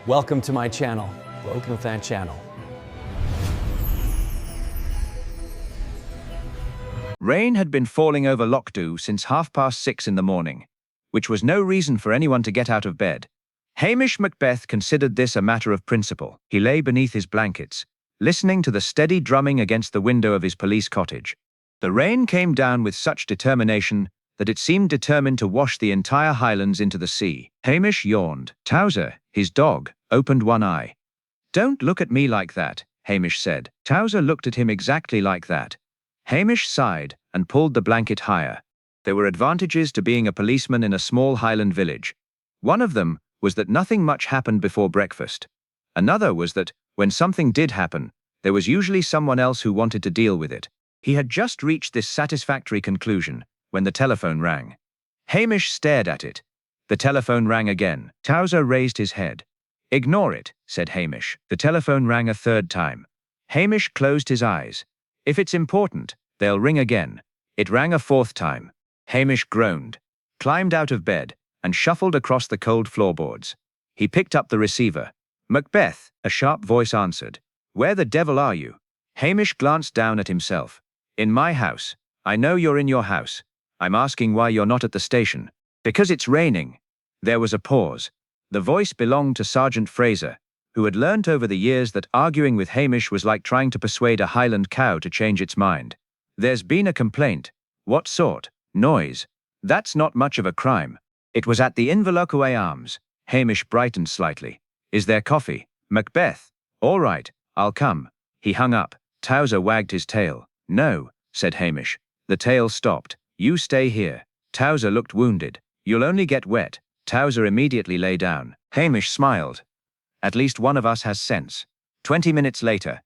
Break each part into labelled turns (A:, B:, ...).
A: Welcome to my channel. Welcome to that channel.
B: Rain had been falling over Lockdown since 6:30 in the morning, which was no reason for anyone to get out of bed. Hamish Macbeth considered this a matter of principle. He lay beneath his blankets, listening to the steady drumming against the window of his police cottage. The rain came down with such determination that it seemed determined to wash the entire Highlands into the sea. Hamish yawned. Towser, his dog, opened one eye. "Don't look at me like that," Hamish said. Towser looked at him exactly like that. Hamish sighed and pulled the blanket higher. There were advantages to being a policeman in a small Highland village. One of them was that nothing much happened before breakfast. Another was that, when something did happen, there was usually someone else who wanted to deal with it. He had just reached this satisfactory conclusion when the telephone rang. Hamish stared at it. The telephone rang again. Towser raised his head. "Ignore it," said Hamish. The telephone rang a third time. Hamish closed his eyes. "If it's important, they'll ring again." It rang a fourth time. Hamish groaned, climbed out of bed, and shuffled across the cold floorboards. He picked up the receiver. "Macbeth," a sharp voice answered. "Where the devil are you?" Hamish glanced down at himself. "In my house. I know you're in your house. I'm asking why you're not at the station." "Because it's raining." There was a pause. The voice belonged to Sergeant Fraser, who had learnt over the years that arguing with Hamish was like trying to persuade a Highland cow to change its mind. "There's been a complaint." "What sort?" "Noise." "That's not much of a crime." "It was at the Inverlochoway Arms." Hamish brightened slightly. "Is there coffee?" "Macbeth." "All right, I'll come." He hung up. Towser wagged his tail. "No," said Hamish. The tail stopped. "You stay here." Towser looked wounded. "You'll only get wet." Towser immediately lay down. Hamish smiled. "At least one of us has sense." 20 minutes later,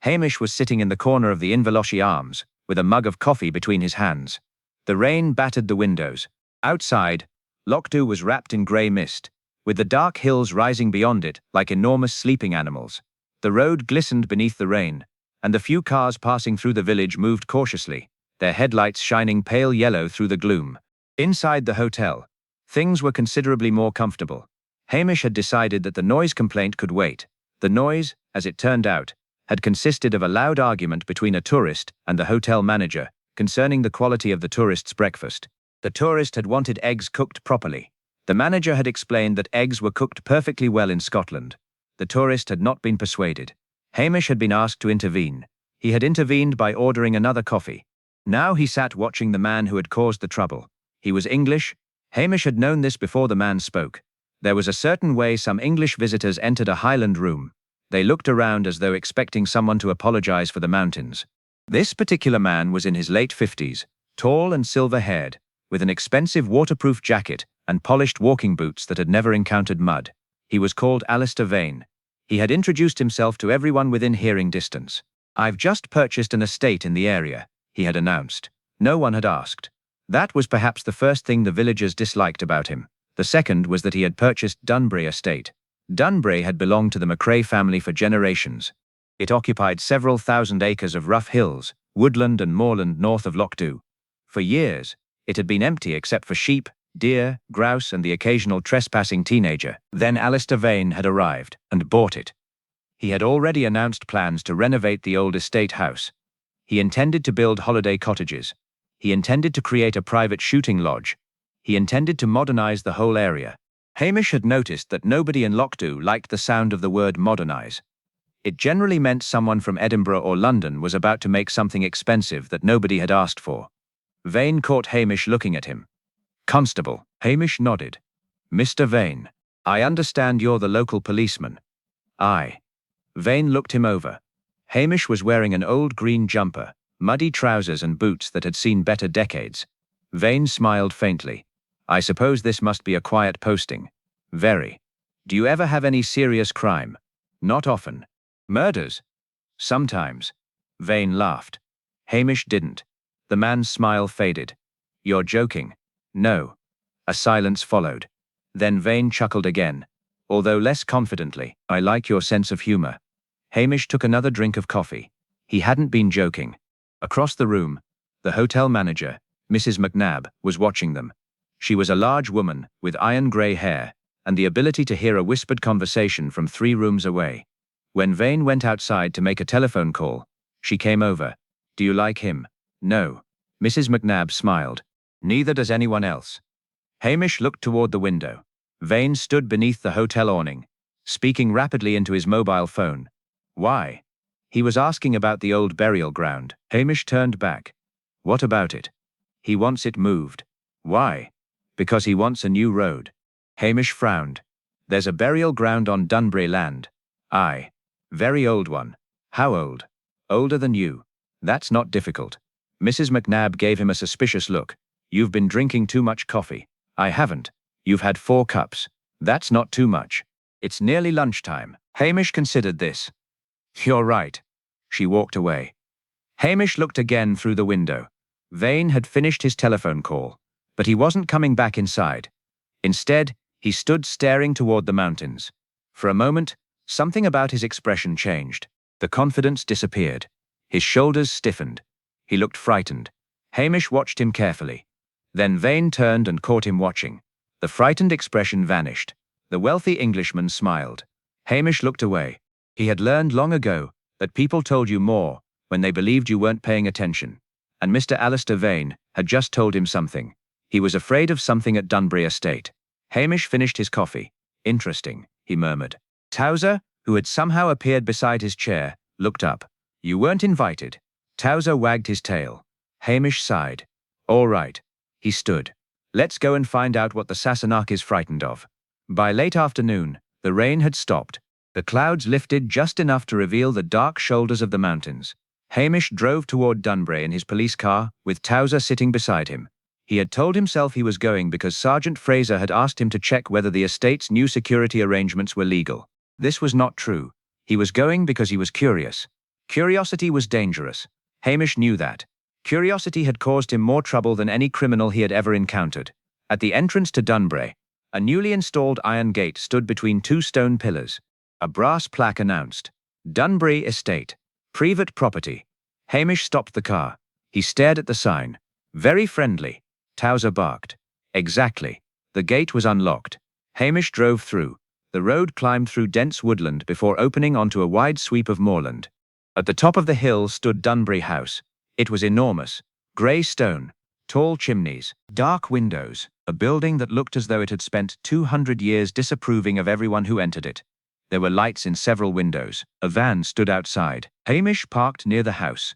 B: Hamish was sitting in the corner of the Inverlochoway Arms, with a mug of coffee between his hands. The rain battered the windows. Outside, Lockdown was wrapped in grey mist, with the dark hills rising beyond it like enormous sleeping animals. The road glistened beneath the rain, and the few cars passing through the village moved cautiously, their headlights shining pale yellow through the gloom. Inside the hotel, things were considerably more comfortable. Hamish had decided that the noise complaint could wait. The noise, as it turned out, had consisted of a loud argument between a tourist and the hotel manager concerning the quality of the tourist's breakfast. The tourist had wanted eggs cooked properly. The manager had explained that eggs were cooked perfectly well in Scotland. The tourist had not been persuaded. Hamish had been asked to intervene. He had intervened by ordering another coffee. Now he sat watching the man who had caused the trouble. He was English. Hamish had known this before the man spoke. There was a certain way some English visitors entered a Highland room. They looked around as though expecting someone to apologize for the mountains. This particular man was in his late 50s, tall and silver-haired, with an expensive waterproof jacket and polished walking boots that had never encountered mud. He was called Alistair Vane. He had introduced himself to everyone within hearing distance. "I've just purchased an estate in the area," he had announced. No one had asked. That was perhaps the first thing the villagers disliked about him. The second was that he had purchased Dunbury Estate. Dunbury had belonged to the Macrae family for generations. It occupied several thousand acres of rough hills, woodland and moorland north of Lockdown. For years, it had been empty except for sheep, deer, grouse and the occasional trespassing teenager. Then Alistair Vane had arrived and bought it. He had already announced plans to renovate the old estate house. He intended to build holiday cottages. He intended to create a private shooting lodge. He intended to modernize the whole area. Hamish had noticed that nobody in Lockdown liked the sound of the word modernize. It generally meant someone from Edinburgh or London was about to make something expensive that nobody had asked for. Vane caught Hamish looking at him. "Constable." Hamish nodded. "Mr. Vane, I understand you're the local policeman." "Aye." Vane looked him over. Hamish was wearing an old green jumper, muddy trousers and boots that had seen better decades. Vane smiled faintly. "I suppose this must be a quiet posting." "Very." "Do you ever have any serious crime?" "Not often." "Murders?" "Sometimes." Vane laughed. Hamish didn't. The man's smile faded. "You're joking." "No." A silence followed. Then Vane chuckled again, although less confidently. "I like your sense of humor." Hamish took another drink of coffee. He hadn't been joking. Across the room, the hotel manager, Mrs. McNabb, was watching them. She was a large woman with iron-grey hair, and the ability to hear a whispered conversation from 3 rooms away. When Vane went outside to make a telephone call, she came over. "Do you like him?" "No." Mrs. McNabb smiled. "Neither does anyone else." Hamish looked toward the window. Vane stood beneath the hotel awning, speaking rapidly into his mobile phone. "Why?" He was asking about the old burial ground. Hamish turned back. "What about it?" "He wants it moved." "Why?" "Because he wants a new road." Hamish frowned. "There's a burial ground on Dunbury land." "Aye. Very old one." "How old?" "Older than you." "That's not difficult." Mrs. McNabb gave him a suspicious look. "You've been drinking too much coffee." "I haven't." "You've had 4 cups. That's not too much." "It's nearly lunchtime." Hamish considered this. "You're right." She walked away. Hamish looked again through the window. Vane had finished his telephone call, but he wasn't coming back inside. Instead, he stood staring toward the mountains. For a moment, something about his expression changed. The confidence disappeared. His shoulders stiffened. He looked frightened. Hamish watched him carefully. Then Vane turned and caught him watching. The frightened expression vanished. The wealthy Englishman smiled. Hamish looked away. He had learned long ago that people told you more when they believed you weren't paying attention. And Mr. Alistair Vane had just told him something. He was afraid of something at Dunbury Estate. Hamish finished his coffee. "Interesting," he murmured. Towser, who had somehow appeared beside his chair, looked up. "You weren't invited." Towser wagged his tail. Hamish sighed. "All right." He stood. "Let's go and find out what the Sassenach is frightened of." By late afternoon, the rain had stopped. The clouds lifted just enough to reveal the dark shoulders of the mountains. Hamish drove toward Dunbury in his police car, with Towser sitting beside him. He had told himself he was going because Sergeant Fraser had asked him to check whether the estate's new security arrangements were legal. This was not true. He was going because he was curious. Curiosity was dangerous. Hamish knew that. Curiosity had caused him more trouble than any criminal he had ever encountered. At the entrance to Dunbury, a newly installed iron gate stood between 2 stone pillars. A brass plaque announced, "Dunbury Estate. Private property." Hamish stopped the car. He stared at the sign. "Very friendly." Towser barked. "Exactly." The gate was unlocked. Hamish drove through. The road climbed through dense woodland before opening onto a wide sweep of moorland. At the top of the hill stood Dunbury House. It was enormous. Grey stone, tall chimneys, dark windows, a building that looked as though it had spent 200 years disapproving of everyone who entered it. There were lights in several windows. A van stood outside. Hamish parked near the house.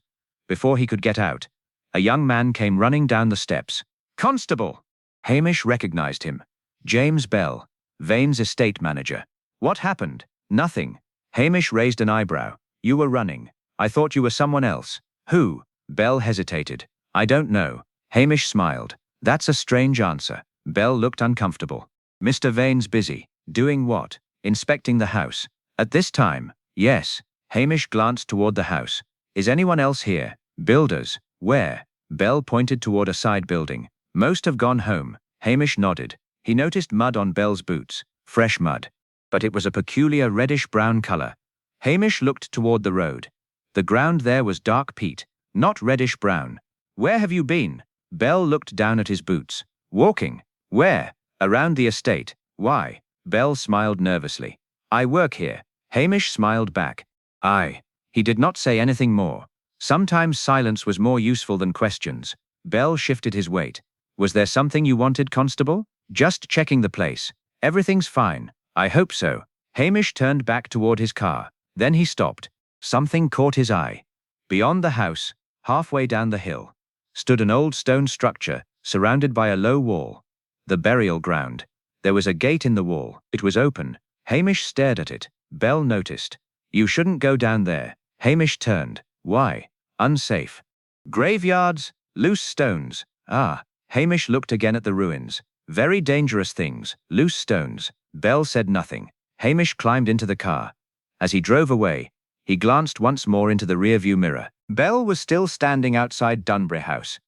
B: Before he could get out, a young man came running down the steps. "Constable!" Hamish recognized him. James Bell, Vane's estate manager. "What happened?" "Nothing." Hamish raised an eyebrow. "You were running. I thought you were someone else." "Who?" Bell hesitated. "I don't know." Hamish smiled. "That's a strange answer." Bell looked uncomfortable. "Mr. Vane's busy." "Doing what?" "Inspecting the house." "At this time?" "Yes." Hamish glanced toward the house. "Is anyone else here?" "Builders." "Where?" Bell pointed toward a side building. "Most have gone home." Hamish nodded. He noticed mud on Bell's boots. Fresh mud. But it was a peculiar reddish-brown color. Hamish looked toward the road. The ground there was dark peat, not reddish-brown. "Where have you been?" Bell looked down at his boots. "Walking." "Where?" "Around the estate." "Why?" Bell smiled nervously. "I work here." Hamish smiled back. "Aye." He did not say anything more. Sometimes silence was more useful than questions. Bell shifted his weight. "Was there something you wanted, Constable?" "Just checking the place." "Everything's fine." "I hope so." Hamish turned back toward his car. Then he stopped. Something caught his eye. Beyond the house, halfway down the hill, stood an old stone structure, surrounded by a low wall. The burial ground. There was a gate in the wall. It was open. Hamish stared at it. Bell noticed. "You shouldn't go down there." Hamish turned. "Why?" "Unsafe." "Graveyards, loose stones." "Ah." Hamish looked again at the ruins. "Very dangerous things, loose stones." Bell said nothing. Hamish climbed into the car. As he drove away, he glanced once more into the rearview mirror. Bell was still standing outside Dunbury House,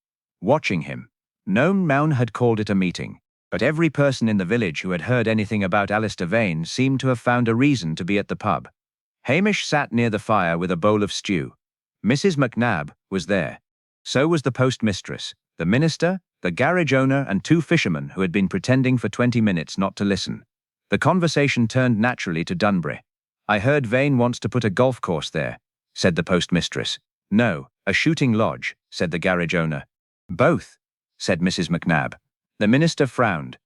B: watching him. No man had called it a meeting, but every person in the village who had heard anything about Alistair Vane seemed to have found a reason to be at the pub. Hamish sat near the fire with a bowl of stew. Mrs. McNabb was there. So was the postmistress, the minister, the garage owner, and 2 fishermen who had been pretending for 20 minutes not to listen. The conversation turned naturally to Dunbury. "I heard Vane wants to put a golf course there," said the postmistress. "No, a shooting lodge," said the garage owner. "Both," said Mrs. McNabb. The minister frowned.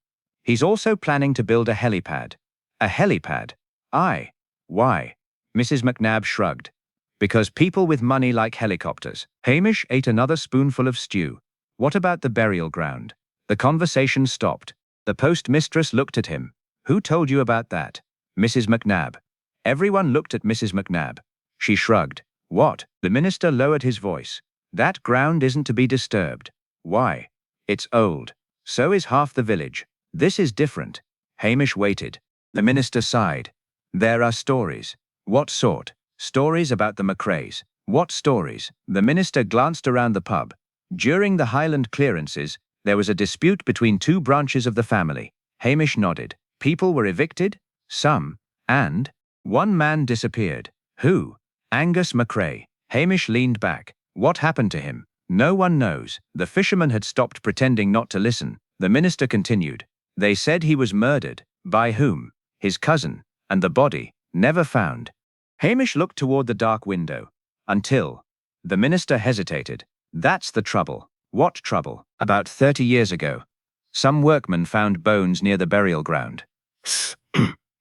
B: "He's also planning to build a helipad." "A helipad? Aye. Why?" Mrs. McNabb shrugged. "Because people with money like helicopters." Hamish ate another spoonful of stew. "What about the burial ground?" The conversation stopped. The postmistress looked at him. "Who told you about that?" "Mrs. McNabb." Everyone looked at Mrs. McNabb. She shrugged. "What?" The minister lowered his voice. "That ground isn't to be disturbed." "Why?" "It's old. So is half the village. This is different." Hamish waited. The minister sighed. "There are stories." "What sort?" "Stories about the Macraes." "What stories?" The minister glanced around the pub. "During the Highland clearances, there was a dispute between two branches of the family." Hamish nodded. "People were evicted?" "Some. And one man disappeared." "Who?" "Angus Macrae." Hamish leaned back. "What happened to him?" "No one knows." The fisherman had stopped pretending not to listen. The minister continued. "They said he was murdered." "By whom?" "His cousin. And the body never found." Hamish looked toward the dark window. "Until." The minister hesitated. "That's the trouble." "What trouble?" "About 30 years ago, some workmen found bones near the burial ground."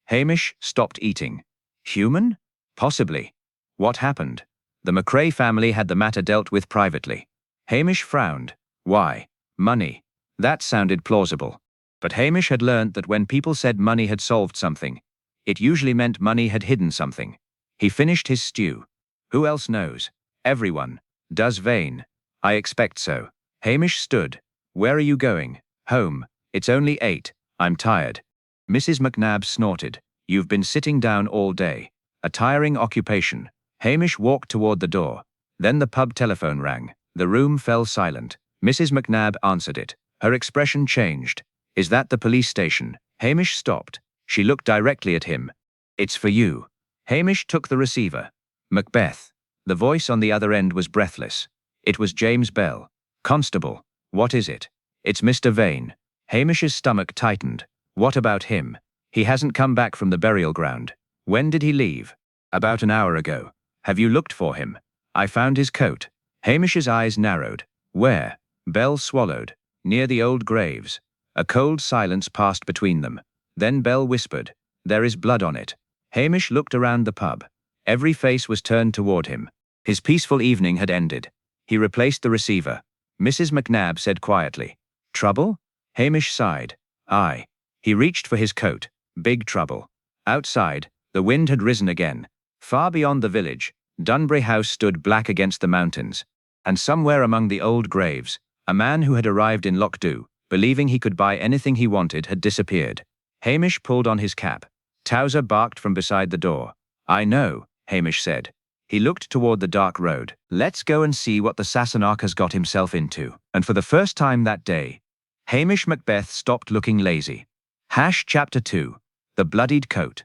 B: Hamish stopped eating. "Human?" "Possibly." "What happened?" "The Macrae family had the matter dealt with privately." Hamish frowned. "Why?" "Money." That sounded plausible. But Hamish had learned that when people said money had solved something, it usually meant money had hidden something. He finished his stew. "Who else knows?" "Everyone." "Does Vane?" "I expect so." Hamish stood. "Where are you going?" "Home. It's only 8. I'm tired." Mrs. McNabb snorted. "You've been sitting down all day. A tiring occupation." Hamish walked toward the door. Then the pub telephone rang. The room fell silent. Mrs. McNabb answered it. Her expression changed. "Is that the police station?" Hamish stopped. She looked directly at him. "It's for you." Hamish took the receiver. "Macbeth." The voice on the other end was breathless. It was James Bell. "Constable." "What is it?" "It's Mr. Vane." Hamish's stomach tightened. "What about him?" "He hasn't come back from the burial ground." "When did he leave?" "About an hour ago." "Have you looked for him?" "I found his coat." Hamish's eyes narrowed. "Where?" Bell swallowed. "Near the old graves." A cold silence passed between them. Then Bell whispered, "There is blood on it." Hamish looked around the pub. Every face was turned toward him. His peaceful evening had ended. He replaced the receiver. Mrs. McNabb said quietly, "Trouble?" Hamish sighed. "Aye." He reached for his coat. "Big trouble." Outside, the wind had risen again. Far beyond the village, Dunbury House stood black against the mountains. And somewhere among the old graves, a man who had arrived in Lochdu, believing he could buy anything he wanted, had disappeared. Hamish pulled on his cap. Towser barked from beside the door. "I know," Hamish said. He looked toward the dark road. "Let's go and see what the Sassenach has got himself into." And for the first time that day, Hamish Macbeth stopped looking lazy. Chapter 2. The Bloodied Coat.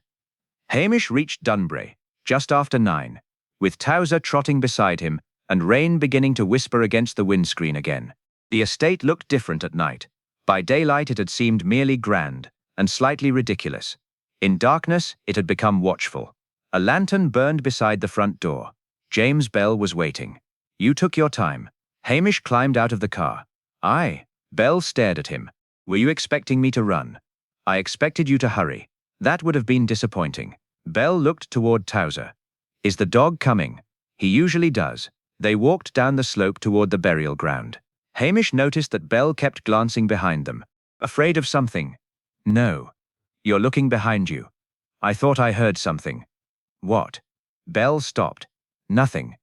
B: Hamish reached Dunbury just after 9, with Towser trotting beside him and rain beginning to whisper against the windscreen again. The estate looked different at night. By daylight it had seemed merely grand and slightly ridiculous. In darkness it had become watchful. A lantern burned beside the front door. James Bell was waiting. "You took your time." Hamish climbed out of the car. "Aye." Bell stared at him. "Were you expecting me to run?" "I expected you to hurry." "That would have been disappointing." Bell looked toward Towser. "Is the dog coming?" "He usually does." They walked down the slope toward the burial ground. Hamish noticed that Bell kept glancing behind them. "Afraid of something?" "No." "You're looking behind you." "I thought I heard something." "What?" Bell stopped. "Nothing."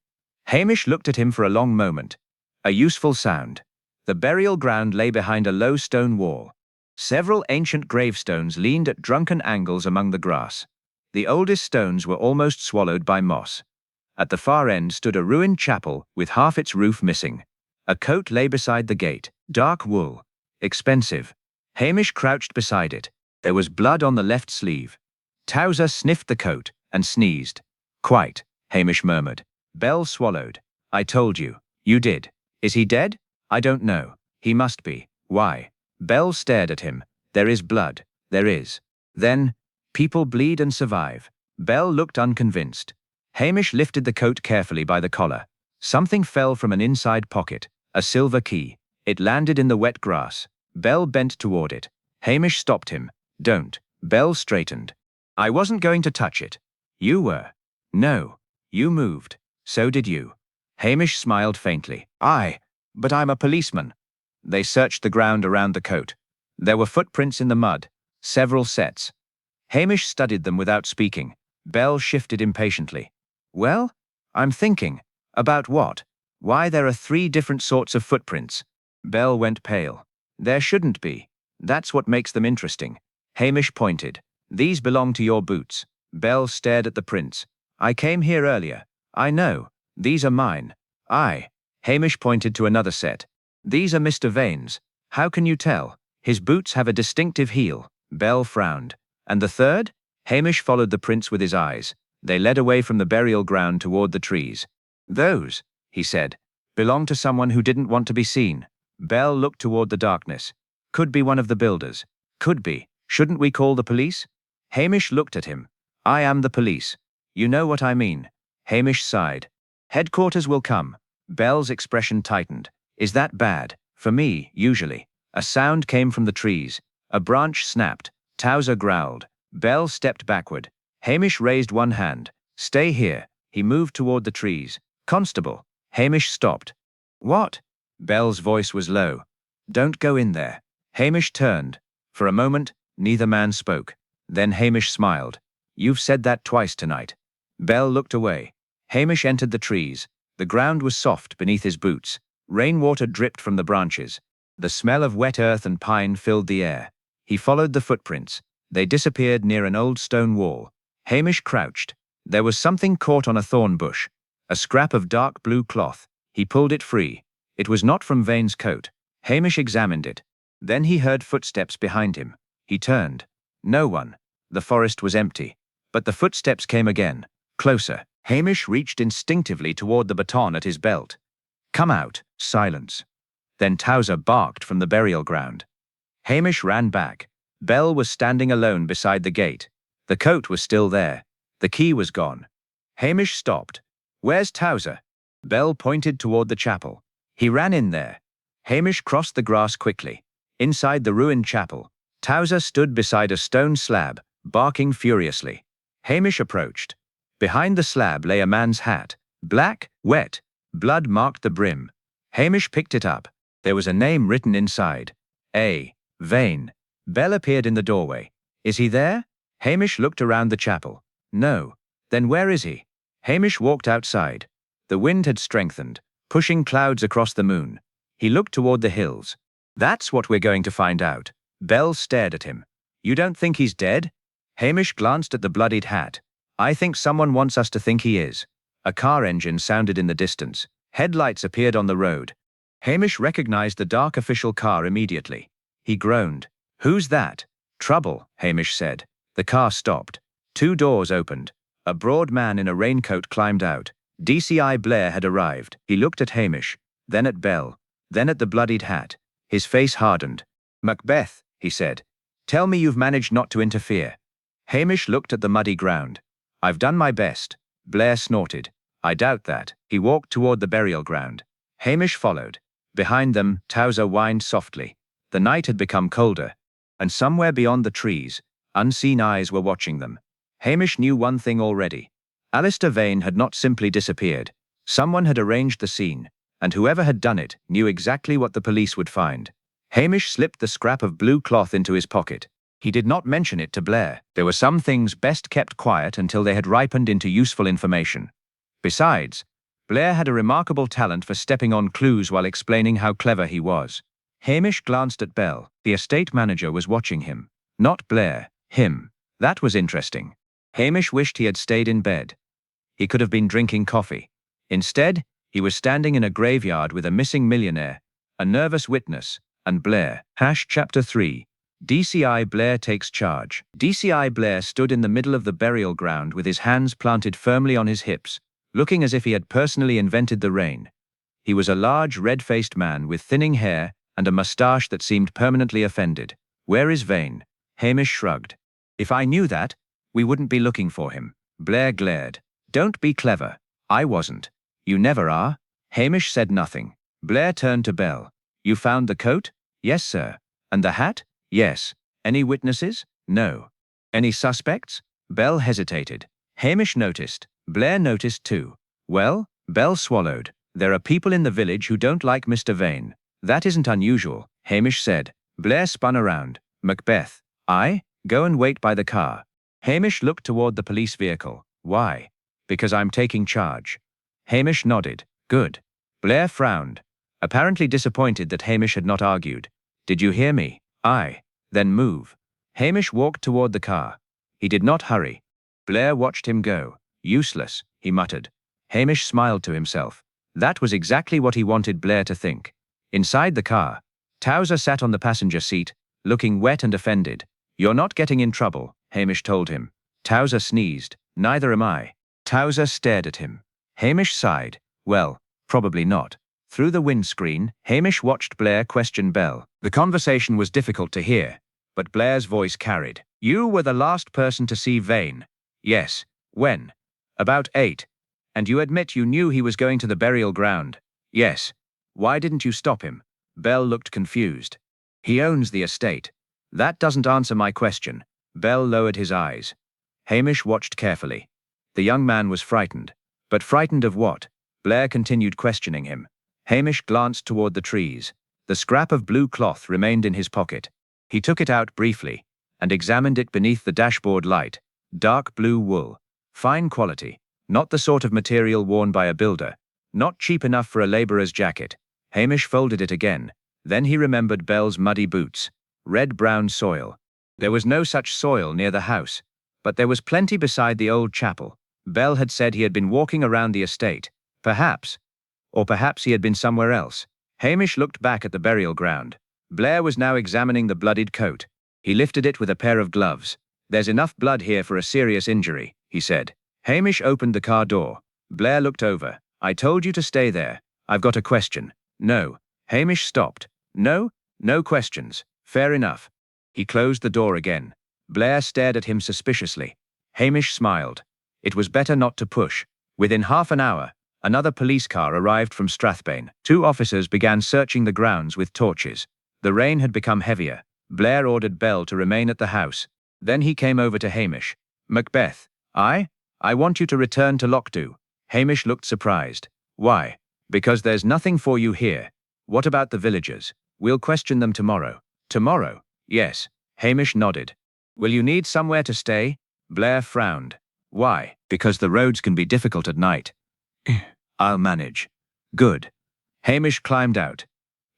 B: Hamish looked at him for a long moment. A useful sound. The burial ground lay behind a low stone wall. Several ancient gravestones leaned at drunken angles among the grass. The oldest stones were almost swallowed by moss. At the far end stood a ruined chapel with half its roof missing. A coat lay beside the gate, dark wool. Expensive. Hamish crouched beside it. There was blood on the left sleeve. Towser sniffed the coat and sneezed. "Quite," Hamish murmured. Bell swallowed. "I told you." "You did." "Is he dead?" "I don't know." "He must be." "Why?" Bell stared at him. "There is blood." "There is." "Then," People bleed and survive. Bell looked unconvinced. Hamish lifted the coat carefully by the collar. Something fell from an inside pocket, a silver key. It landed in the wet grass. Bell bent toward it. Hamish stopped him. Don't. Bell straightened. I wasn't going to touch it. You were. No. You moved. So did you. Hamish smiled faintly. But I'm a policeman. They searched the ground around the coat. There were footprints in the mud, several sets. Hamish studied them without speaking. Bell shifted impatiently. Well, I'm thinking. About what? Why there are 3 different sorts of footprints. Bell went pale. There shouldn't be. That's what makes them interesting. Hamish pointed. These belong to your boots. Bell stared at the prints. I came here earlier. I know. These are mine. Hamish pointed to another set. These are Mr. Vane's. How can you tell? His boots have a distinctive heel. Bell frowned. And the third? Hamish followed the prints with his eyes. They led away from the burial ground toward the trees. Those, he said, belong to someone who didn't want to be seen. Bell looked toward the darkness. Could be one of the builders. Could be. Shouldn't we call the police? Hamish looked at him. I am the police. You know what I mean. Hamish sighed. Headquarters will come. Bell's expression tightened. Is that bad? For me, usually. A sound came from the trees. A branch snapped. Towser growled. Bell stepped backward. Hamish raised one hand. Stay here. He moved toward the trees. Constable. Hamish stopped. What? Bell's voice was low. Don't go in there. Hamish turned. For a moment, neither man spoke. Then Hamish smiled. You've said that twice tonight. Bell looked away. Hamish entered the trees. The ground was soft beneath his boots. Rainwater dripped from the branches. The smell of wet earth and pine filled the air. He followed the footprints. They disappeared near an old stone wall. Hamish crouched. There was something caught on a thorn bush. A scrap of dark blue cloth. He pulled it free. It was not from Vane's coat. Hamish examined it. Then he heard footsteps behind him. He turned. No one. The forest was empty. But the footsteps came again. Closer. Hamish reached instinctively toward the baton at his belt. Come out. Silence. Then Towser barked from the burial ground. Hamish ran back. Bell was standing alone beside the gate. The coat was still there. The key was gone. Hamish stopped. Where's Towser? Bell pointed toward the chapel. He ran in there. Hamish crossed the grass quickly. Inside the ruined chapel, Towser stood beside a stone slab, barking furiously. Hamish approached. Behind the slab lay a man's hat. Black, wet. Blood marked the brim. Hamish picked it up. There was a name written inside. A. Vane. Bell appeared in the doorway. Is he there? Hamish looked around the chapel. No. Then where is he? Hamish walked outside. The wind had strengthened, pushing clouds across the moon. He looked toward the hills. That's what we're going to find out. Bell stared at him. You don't think he's dead? Hamish glanced at the bloodied hat. I think someone wants us to think he is. A car engine sounded in the distance. Headlights appeared on the road. Hamish recognized the dark official car immediately. He groaned. Who's that? Trouble, Hamish said. The car stopped. 2 doors opened. A broad man in a raincoat climbed out. DCI Blair had arrived. He looked at Hamish, then at Bell, then at the bloodied hat. His face hardened. Macbeth, he said. Tell me you've managed not to interfere. Hamish looked at the muddy ground. I've done my best. Blair snorted. I doubt that. He walked toward the burial ground. Hamish followed. Behind them, Towser whined softly. The night had become colder, and somewhere beyond the trees, unseen eyes were watching them. Hamish knew one thing already. Alistair Vane had not simply disappeared. Someone had arranged the scene, and whoever had done it knew exactly what the police would find. Hamish slipped the scrap of blue cloth into his pocket. He did not mention it to Blair. There were some things best kept quiet until they had ripened into useful information. Besides, Blair had a remarkable talent for stepping on clues while explaining how clever he was. Hamish glanced at Bell. The estate manager was watching him. Not Blair, him. That was interesting. Hamish wished he had stayed in bed. He could have been drinking coffee. Instead, he was standing in a graveyard with a missing millionaire, a nervous witness, and Blair. Chapter 3. DCI Blair takes charge. DCI Blair stood in the middle of the burial ground with his hands planted firmly on his hips, looking as if he had personally invented the rain. He was a large, red-faced man with thinning hair and a mustache that seemed permanently offended. Where is Vane? Hamish shrugged. If I knew that, We wouldn't be looking for him. Blair glared. Don't be clever. I wasn't. You never are. Hamish said nothing. Blair turned to Bell. You found the coat? Yes, sir. And the hat? Yes. Any witnesses? No. Any suspects? Bell hesitated. Hamish noticed. Blair noticed too. Well, Bell swallowed. There are people in the village who don't like Mr. Vane. That isn't unusual, Hamish said. Blair spun around. Macbeth. I? Go and wait by the car. Hamish looked toward the police vehicle. Why? Because I'm taking charge. Hamish nodded. Good. Blair frowned, apparently disappointed that Hamish had not argued. Did you hear me? Aye. Then move. Hamish walked toward the car. He did not hurry. Blair watched him go. Useless, he muttered. Hamish smiled to himself. That was exactly what he wanted Blair to think. Inside the car, Towser sat on the passenger seat, looking wet and offended. You're not getting in trouble, Hamish told him. Towser sneezed. Neither am I. Towser stared at him. Hamish sighed. Well, probably not. Through the windscreen, Hamish watched Blair question Bell. The conversation was difficult to hear, but Blair's voice carried. You were the last person to see Vane. Yes. When? About 8. And you admit you knew he was going to the burial ground? Yes. Why didn't you stop him? Bell looked confused. He owns the estate. That doesn't answer my question. Bell lowered his eyes. Hamish watched carefully. The young man was frightened. But frightened of what? Blair continued questioning him. Hamish glanced toward the trees. The scrap of blue cloth remained in his pocket. He took it out briefly and examined it beneath the dashboard light. Dark blue wool. Fine quality. Not the sort of material worn by a builder. Not cheap enough for a laborer's jacket. Hamish folded it again. Then he remembered Bell's muddy boots. Red-brown soil. There was no such soil near the house. But there was plenty beside the old chapel. Bell had said he had been walking around the estate. Perhaps. Or perhaps he had been somewhere else. Hamish looked back at the burial ground. Blair was now examining the bloodied coat. He lifted it with a pair of gloves. There's enough blood here for a serious injury, he said. Hamish opened the car door. Blair looked over. I told you to stay there. I've got a question. No. Hamish stopped. No? No questions. Fair enough. He closed the door again. Blair stared at him suspiciously. Hamish smiled. It was better not to push. Within half an hour, another police car arrived from Strathbane. 2 officers began searching the grounds with torches. The rain had become heavier. Blair ordered Bell to remain at the house. Then he came over to Hamish. Macbeth. I want you to return to Lockdow. Hamish looked surprised. Why? Because there's nothing for you here. What about the villagers? We'll question them tomorrow. Tomorrow? Yes. Hamish nodded. Will you need somewhere to stay? Blair frowned. Why? Because the roads can be difficult at night. I'll manage. Good. Hamish climbed out.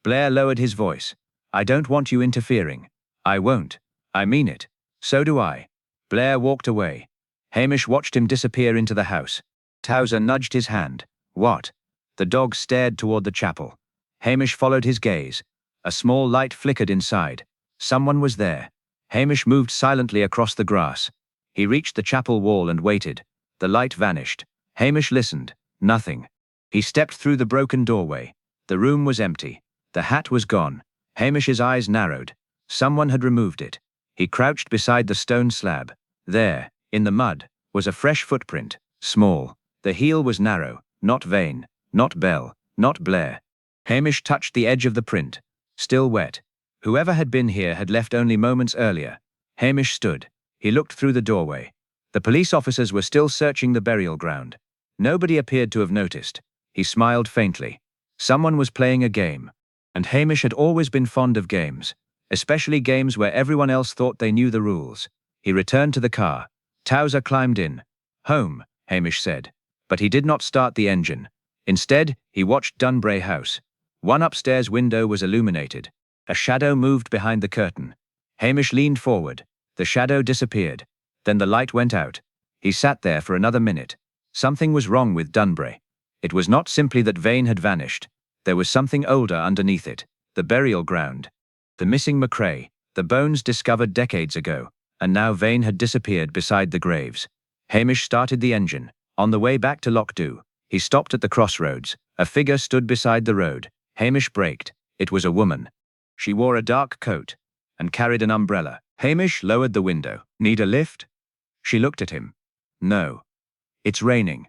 B: Blair lowered his voice. I don't want you interfering. I won't. I mean it. So do I. Blair walked away. Hamish watched him disappear into the house. Towser nudged his hand. What? The dog stared toward the chapel. Hamish followed his gaze. A small light flickered inside. Someone was there. Hamish moved silently across the grass. He reached the chapel wall and waited. The light vanished. Hamish listened. Nothing. He stepped through the broken doorway. The room was empty. The hat was gone. Hamish's eyes narrowed. Someone had removed it. He crouched beside the stone slab. There, in the mud, was a fresh footprint. Small. The heel was narrow. Not Vane. Not Bell. Not Blair. Hamish touched the edge of the print. Still wet. Whoever had been here had left only moments earlier. Hamish stood. He looked through the doorway. The police officers were still searching the burial ground. Nobody appeared to have noticed. He smiled faintly. Someone was playing a game. And Hamish had always been fond of games, especially games where everyone else thought they knew the rules. He returned to the car. Towser climbed in. Home, Hamish said. But he did not start the engine. Instead, he watched Dunbray House. One upstairs window was illuminated. A shadow moved behind the curtain. Hamish leaned forward. The shadow disappeared. Then the light went out. He sat there for another minute. Something was wrong with Dunbray. It was not simply that Vane had vanished. There was something older underneath it. The burial ground. The missing McCrae. The bones discovered decades ago. And now Vane had disappeared beside the graves. Hamish started the engine. On the way back to Lockdow, he stopped at the crossroads. A figure stood beside the road. Hamish braked. It was a woman. She wore a dark coat and carried an umbrella. Hamish lowered the window. Need a lift? She looked at him. No. It's raining.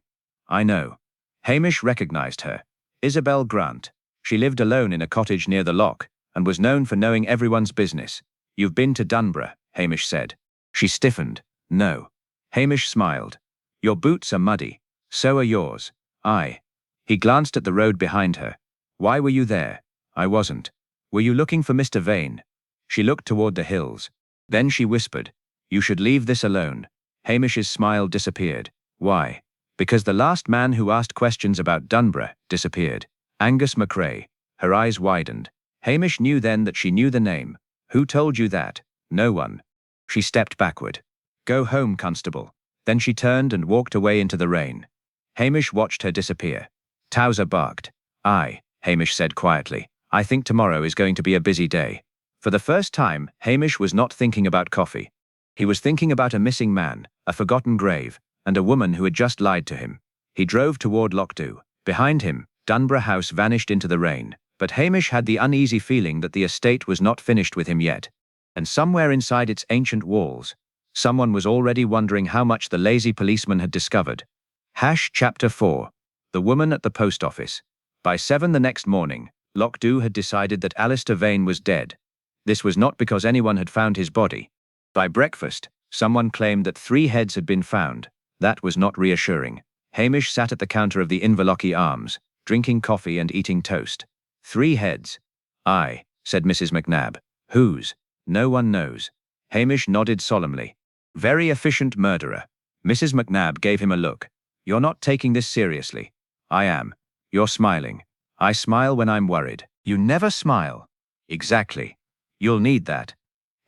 B: I know. Hamish recognized her. Isabel Grant. She lived alone in a cottage near the loch, and was known for knowing everyone's business. You've been to Dunborough, Hamish said. She stiffened. No. Hamish smiled. Your boots are muddy. So are yours. I. He glanced at the road behind her. Why were you there? I wasn't. Were you looking for Mr. Vane? She looked toward the hills. Then she whispered. You should leave this alone. Hamish's smile disappeared. Why? Because the last man who asked questions about Dunborough disappeared. Angus MacRae. Her eyes widened. Hamish knew then that she knew the name. Who told you that? No one. She stepped backward. Go home, Constable. Then she turned and walked away into the rain. Hamish watched her disappear. Towser barked. Aye, Hamish said quietly. I think tomorrow is going to be a busy day. For the first time, Hamish was not thinking about coffee. He was thinking about a missing man, a forgotten grave, and a woman who had just lied to him. He drove toward Lochdew. Behind him, Dunborough House vanished into the rain, but Hamish had the uneasy feeling that the estate was not finished with him yet. And somewhere inside its ancient walls, someone was already wondering how much the lazy policeman had discovered. Chapter 4. The Woman at the Post Office. By 7 the next morning, Lochdew had decided that Alistair Vane was dead. This was not because anyone had found his body. By breakfast, someone claimed that 3 heads had been found. That was not reassuring. Hamish sat at the counter of the Inverlochy Arms, drinking coffee and eating toast. 3 heads. Aye, said Mrs. McNabb. Whose? No one knows. Hamish nodded solemnly. Very efficient murderer. Mrs. McNabb gave him a look. You're not taking this seriously. I am. You're smiling. I smile when I'm worried. You never smile. Exactly. You'll need that.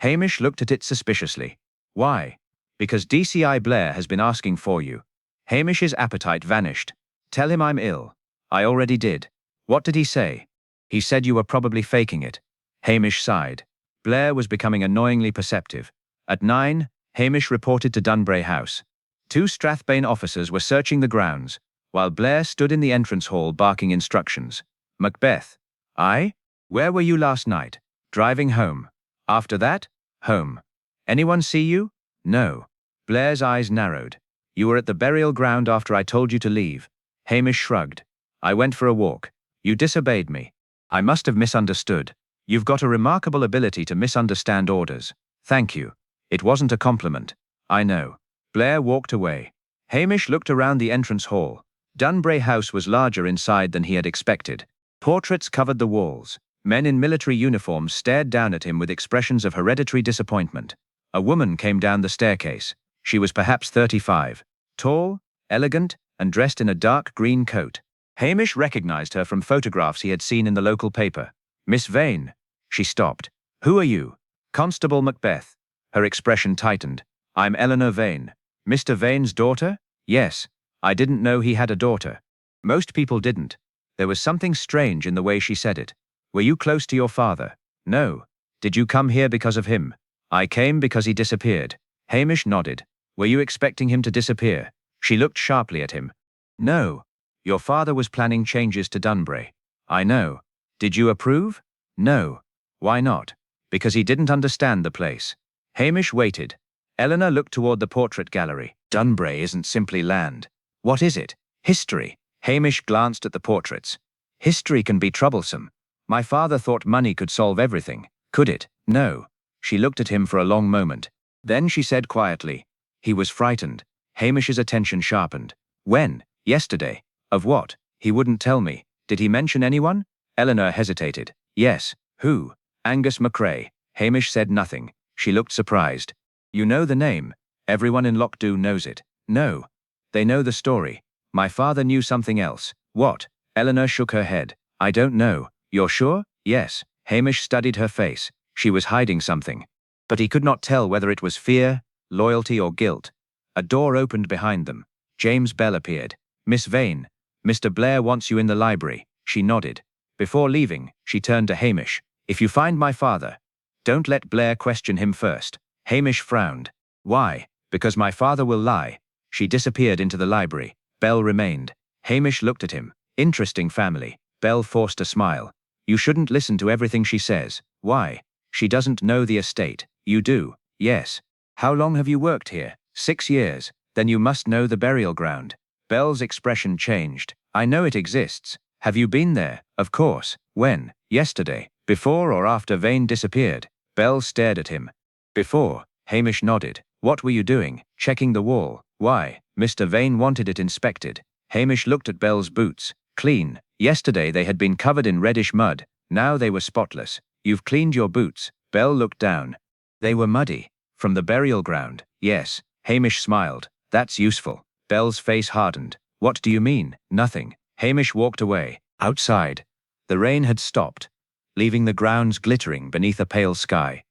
B: Hamish looked at it suspiciously. Why? Because DCI Blair has been asking for you. Hamish's appetite vanished. Tell him I'm ill. I already did. What did he say? He said you were probably faking it. Hamish sighed. Blair was becoming annoyingly perceptive. At 9, Hamish reported to Dunborough House. 2 Strathbane officers were searching the grounds, while Blair stood in the entrance hall barking instructions. Macbeth. Aye? Where were you last night? Driving home. After that? Home. Anyone see you? No. Blair's eyes narrowed. You were at the burial ground after I told you to leave. Hamish shrugged. I went for a walk. You disobeyed me. I must have misunderstood. You've got a remarkable ability to misunderstand orders. Thank you. It wasn't a compliment. I know. Blair walked away. Hamish looked around the entrance hall. Dunborough House was larger inside than he had expected. Portraits covered the walls. Men in military uniforms stared down at him with expressions of hereditary disappointment. A woman came down the staircase. She was perhaps 35. Tall, elegant, and dressed in a dark green coat. Hamish recognized her from photographs he had seen in the local paper. Miss Vane. She stopped. Who are you? Constable Macbeth. Her expression tightened. I'm Eleanor Vane. Mr. Vane's daughter? Yes. I didn't know he had a daughter. Most people didn't. There was something strange in the way she said it. Were you close to your father? No. Did you come here because of him? I came because he disappeared. Hamish nodded. Were you expecting him to disappear? She looked sharply at him. No. Your father was planning changes to Dunborough. I know. Did you approve? No. Why not? Because he didn't understand the place. Hamish waited. Eleanor looked toward the portrait gallery. Dunborough isn't simply land. What is it? History. Hamish glanced at the portraits. History can be troublesome. My father thought money could solve everything. Could it? No. She looked at him for a long moment. Then she said quietly. He was frightened. Hamish's attention sharpened. When? Yesterday. Of what? He wouldn't tell me. Did he mention anyone? Eleanor hesitated. Yes. Who? Angus MacRae. Hamish said nothing. She looked surprised. You know the name. Everyone in Lochdew knows it. No. They know the story. My father knew something else. What? Eleanor shook her head. I don't know. You're sure? Yes. Hamish studied her face. She was hiding something. But he could not tell whether it was fear, loyalty, or guilt. A door opened behind them. James Bell appeared. Miss Vane. Mr. Blair wants you in the library. She nodded. Before leaving, she turned to Hamish. If you find my father, don't let Blair question him first. Hamish frowned. Why? Because my father will lie. She disappeared into the library. Bell remained. Hamish looked at him. Interesting family. Bell forced a smile. You shouldn't listen to everything she says. Why? She doesn't know the estate. You do. Yes. How long have you worked here? 6 years. Then you must know the burial ground. Belle's expression changed. I know it exists. Have you been there? Of course. When? Yesterday. Before or after Vane disappeared? Belle stared at him. Before. Hamish nodded. What were you doing? Checking the wall. Why? Mr. Vane wanted it inspected. Hamish looked at Belle's boots. Clean. Yesterday they had been covered in reddish mud. Now they were spotless. You've cleaned your boots. Belle looked down. They were muddy. From the burial ground. Yes. Hamish smiled. That's useful. Belle's face hardened. What do you mean? Nothing. Hamish walked away. Outside. The rain had stopped, leaving the grounds glittering beneath a pale sky.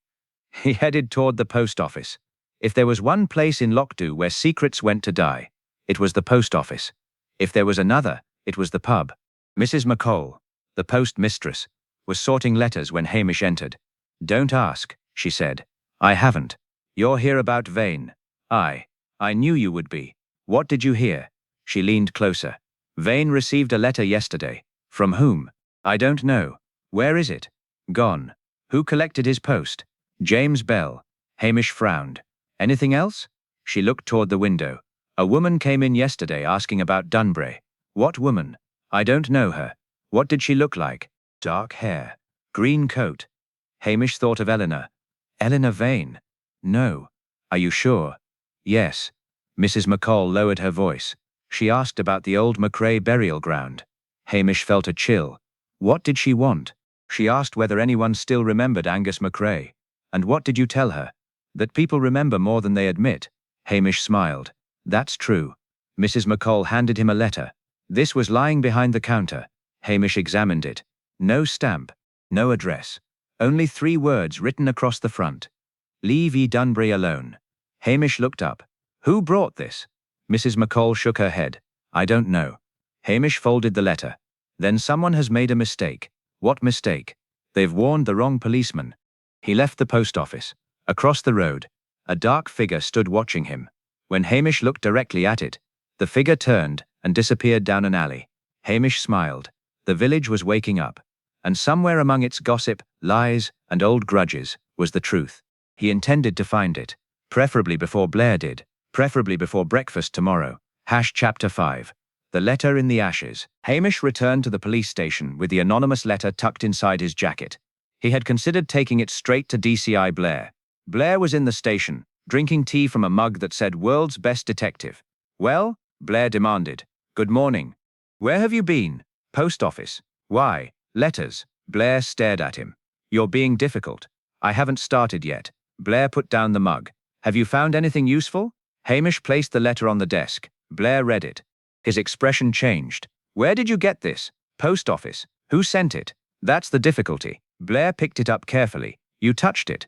B: He headed toward the post office. If there was one place in Lockdow where secrets went to die, it was the post office. If there was another, it was the pub. Mrs. McCall, the post mistress, was sorting letters when Hamish entered. Don't ask, she said. I haven't. You're here about Vane. I knew you would be. What did you hear? She leaned closer. Vane received a letter yesterday. From whom? I don't know. Where is it? Gone. Who collected his post? James Bell. Hamish frowned. Anything else? She looked toward the window. A woman came in yesterday asking about Dunbury. What woman? I don't know her. What did she look like? Dark hair. Green coat. Hamish thought of Eleanor. Eleanor Vane? No. Are you sure? Yes. Mrs. McCall lowered her voice. She asked about the old McRae burial ground. Hamish felt a chill. What did she want? She asked whether anyone still remembered Angus McRae. And what did you tell her? That people remember more than they admit. Hamish smiled. That's true. Mrs. McCall handed him a letter. This was lying behind the counter. Hamish examined it. No stamp. No address. Only 3 words written across the front. Leave E. Dunbury alone. Hamish looked up. Who brought this? Mrs. McCall shook her head. I don't know. Hamish folded the letter. Then someone has made a mistake. What mistake? They've warned the wrong policeman. He left the post office. Across the road, a dark figure stood watching him. When Hamish looked directly at it, the figure turned and disappeared down an alley. Hamish smiled. The village was waking up. And somewhere among its gossip, lies, and old grudges, was the truth. He intended to find it. Preferably before Blair did. Preferably before breakfast tomorrow. Chapter 5. The letter in the ashes. Hamish returned to the police station with the anonymous letter tucked inside his jacket. He had considered taking it straight to DCI Blair. Blair was in the station, drinking tea from a mug that said "World's Best Detective." Well? Blair demanded. Good morning. Where have you been? Post office. Why? Letters. Blair stared at him. You're being difficult. I haven't started yet. Blair put down the mug. Have you found anything useful? Hamish placed the letter on the desk. Blair read it. His expression changed. Where did you get this? Post office. Who sent it? That's the difficulty. Blair picked it up carefully. You touched it.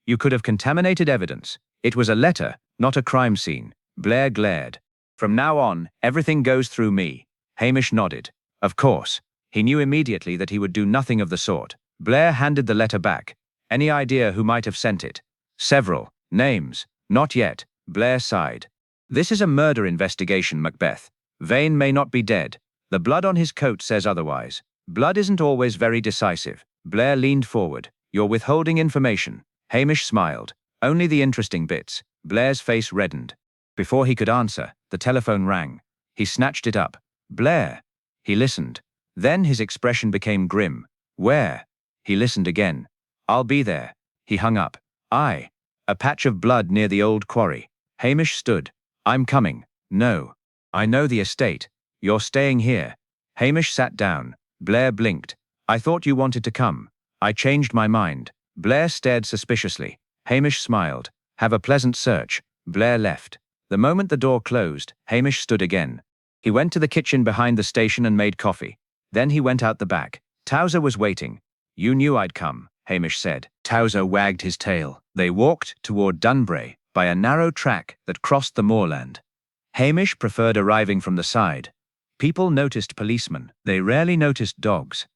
B: You could have contaminated evidence. It was a letter, not a crime scene. Blair glared. From now on, everything goes through me. Hamish nodded. Of course. He knew immediately that he would do nothing of the sort. Blair handed the letter back. Any idea who might have sent it? Several. Names. Not yet. Blair sighed. This is a murder investigation, Macbeth. Vane may not be dead. The blood on his coat says otherwise. Blood isn't always very decisive. Blair leaned forward. You're withholding information. Hamish smiled. Only the interesting bits. Blair's face reddened. Before he could answer, the telephone rang. He snatched it up. Blair. He listened. Then his expression became grim. Where? He listened again. I'll be there. He hung up. A patch of blood near the old quarry. Hamish stood. I'm coming. No. I know the estate. You're staying here. Hamish sat down. Blair blinked. I thought you wanted to come. I changed my mind. Blair stared suspiciously. Hamish smiled. Have a pleasant search. Blair left. The moment the door closed, Hamish stood again. He went to the kitchen behind the station and made coffee. Then he went out the back. Towser was waiting. You knew I'd come, Hamish said. Towser wagged his tail. They walked toward Dunbury by a narrow track that crossed the moorland. Hamish preferred arriving from the side. People noticed policemen. They rarely noticed dogs.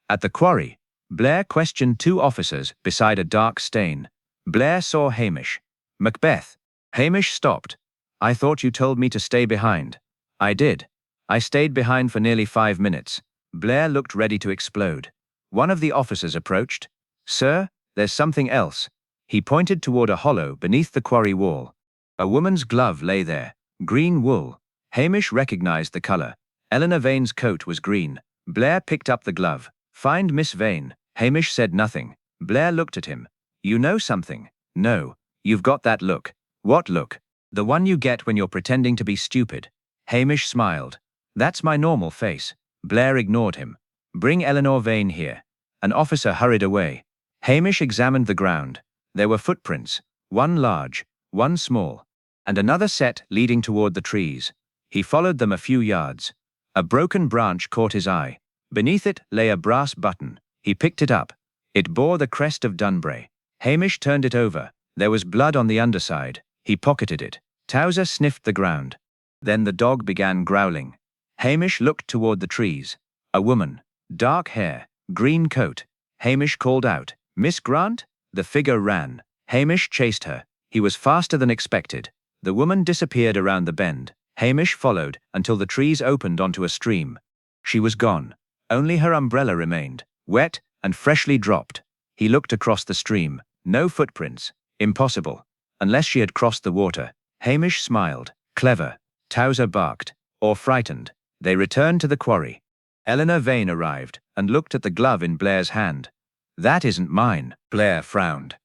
B: At the quarry, Blair questioned 2 officers beside a dark stain. Blair saw Hamish. Macbeth. Hamish stopped. I thought you told me to stay behind. I did. I stayed behind for nearly 5 minutes. Blair looked ready to explode. One of the officers approached. Sir, there's something else. He pointed toward a hollow beneath the quarry wall. A woman's glove lay there, green wool. Hamish recognized the color. Eleanor Vane's coat was green. Blair picked up the glove. "Find Miss Vane." Hamish said nothing. Blair looked at him. "You know something?" "No. You've got that look." "What look?" "The one you get when you're pretending to be stupid." Hamish smiled. "That's my normal face." Blair ignored him. "Bring Eleanor Vane here." An officer hurried away. Hamish examined the ground. There were footprints, one large, one small, and another set leading toward the trees. He followed them a few yards. A broken branch caught his eye. Beneath it lay a brass button. He picked it up. It bore the crest of Dunbury. Hamish turned it over. There was blood on the underside. He pocketed it. Towser sniffed the ground. Then the dog began growling. Hamish looked toward the trees. A woman. Dark hair. Green coat. Hamish called out, "Miss Grant?" The figure ran. Hamish chased her. He was faster than expected. The woman disappeared around the bend. Hamish followed until the trees opened onto a stream. She was gone. Only her umbrella remained, wet and freshly dropped. He looked across the stream. No footprints. Impossible. Unless she had crossed the water. Hamish smiled. Clever. Towser barked. Or frightened. They returned to the quarry. Eleanor Vane arrived and looked at the glove in Blair's hand. "That isn't mine." Blair frowned.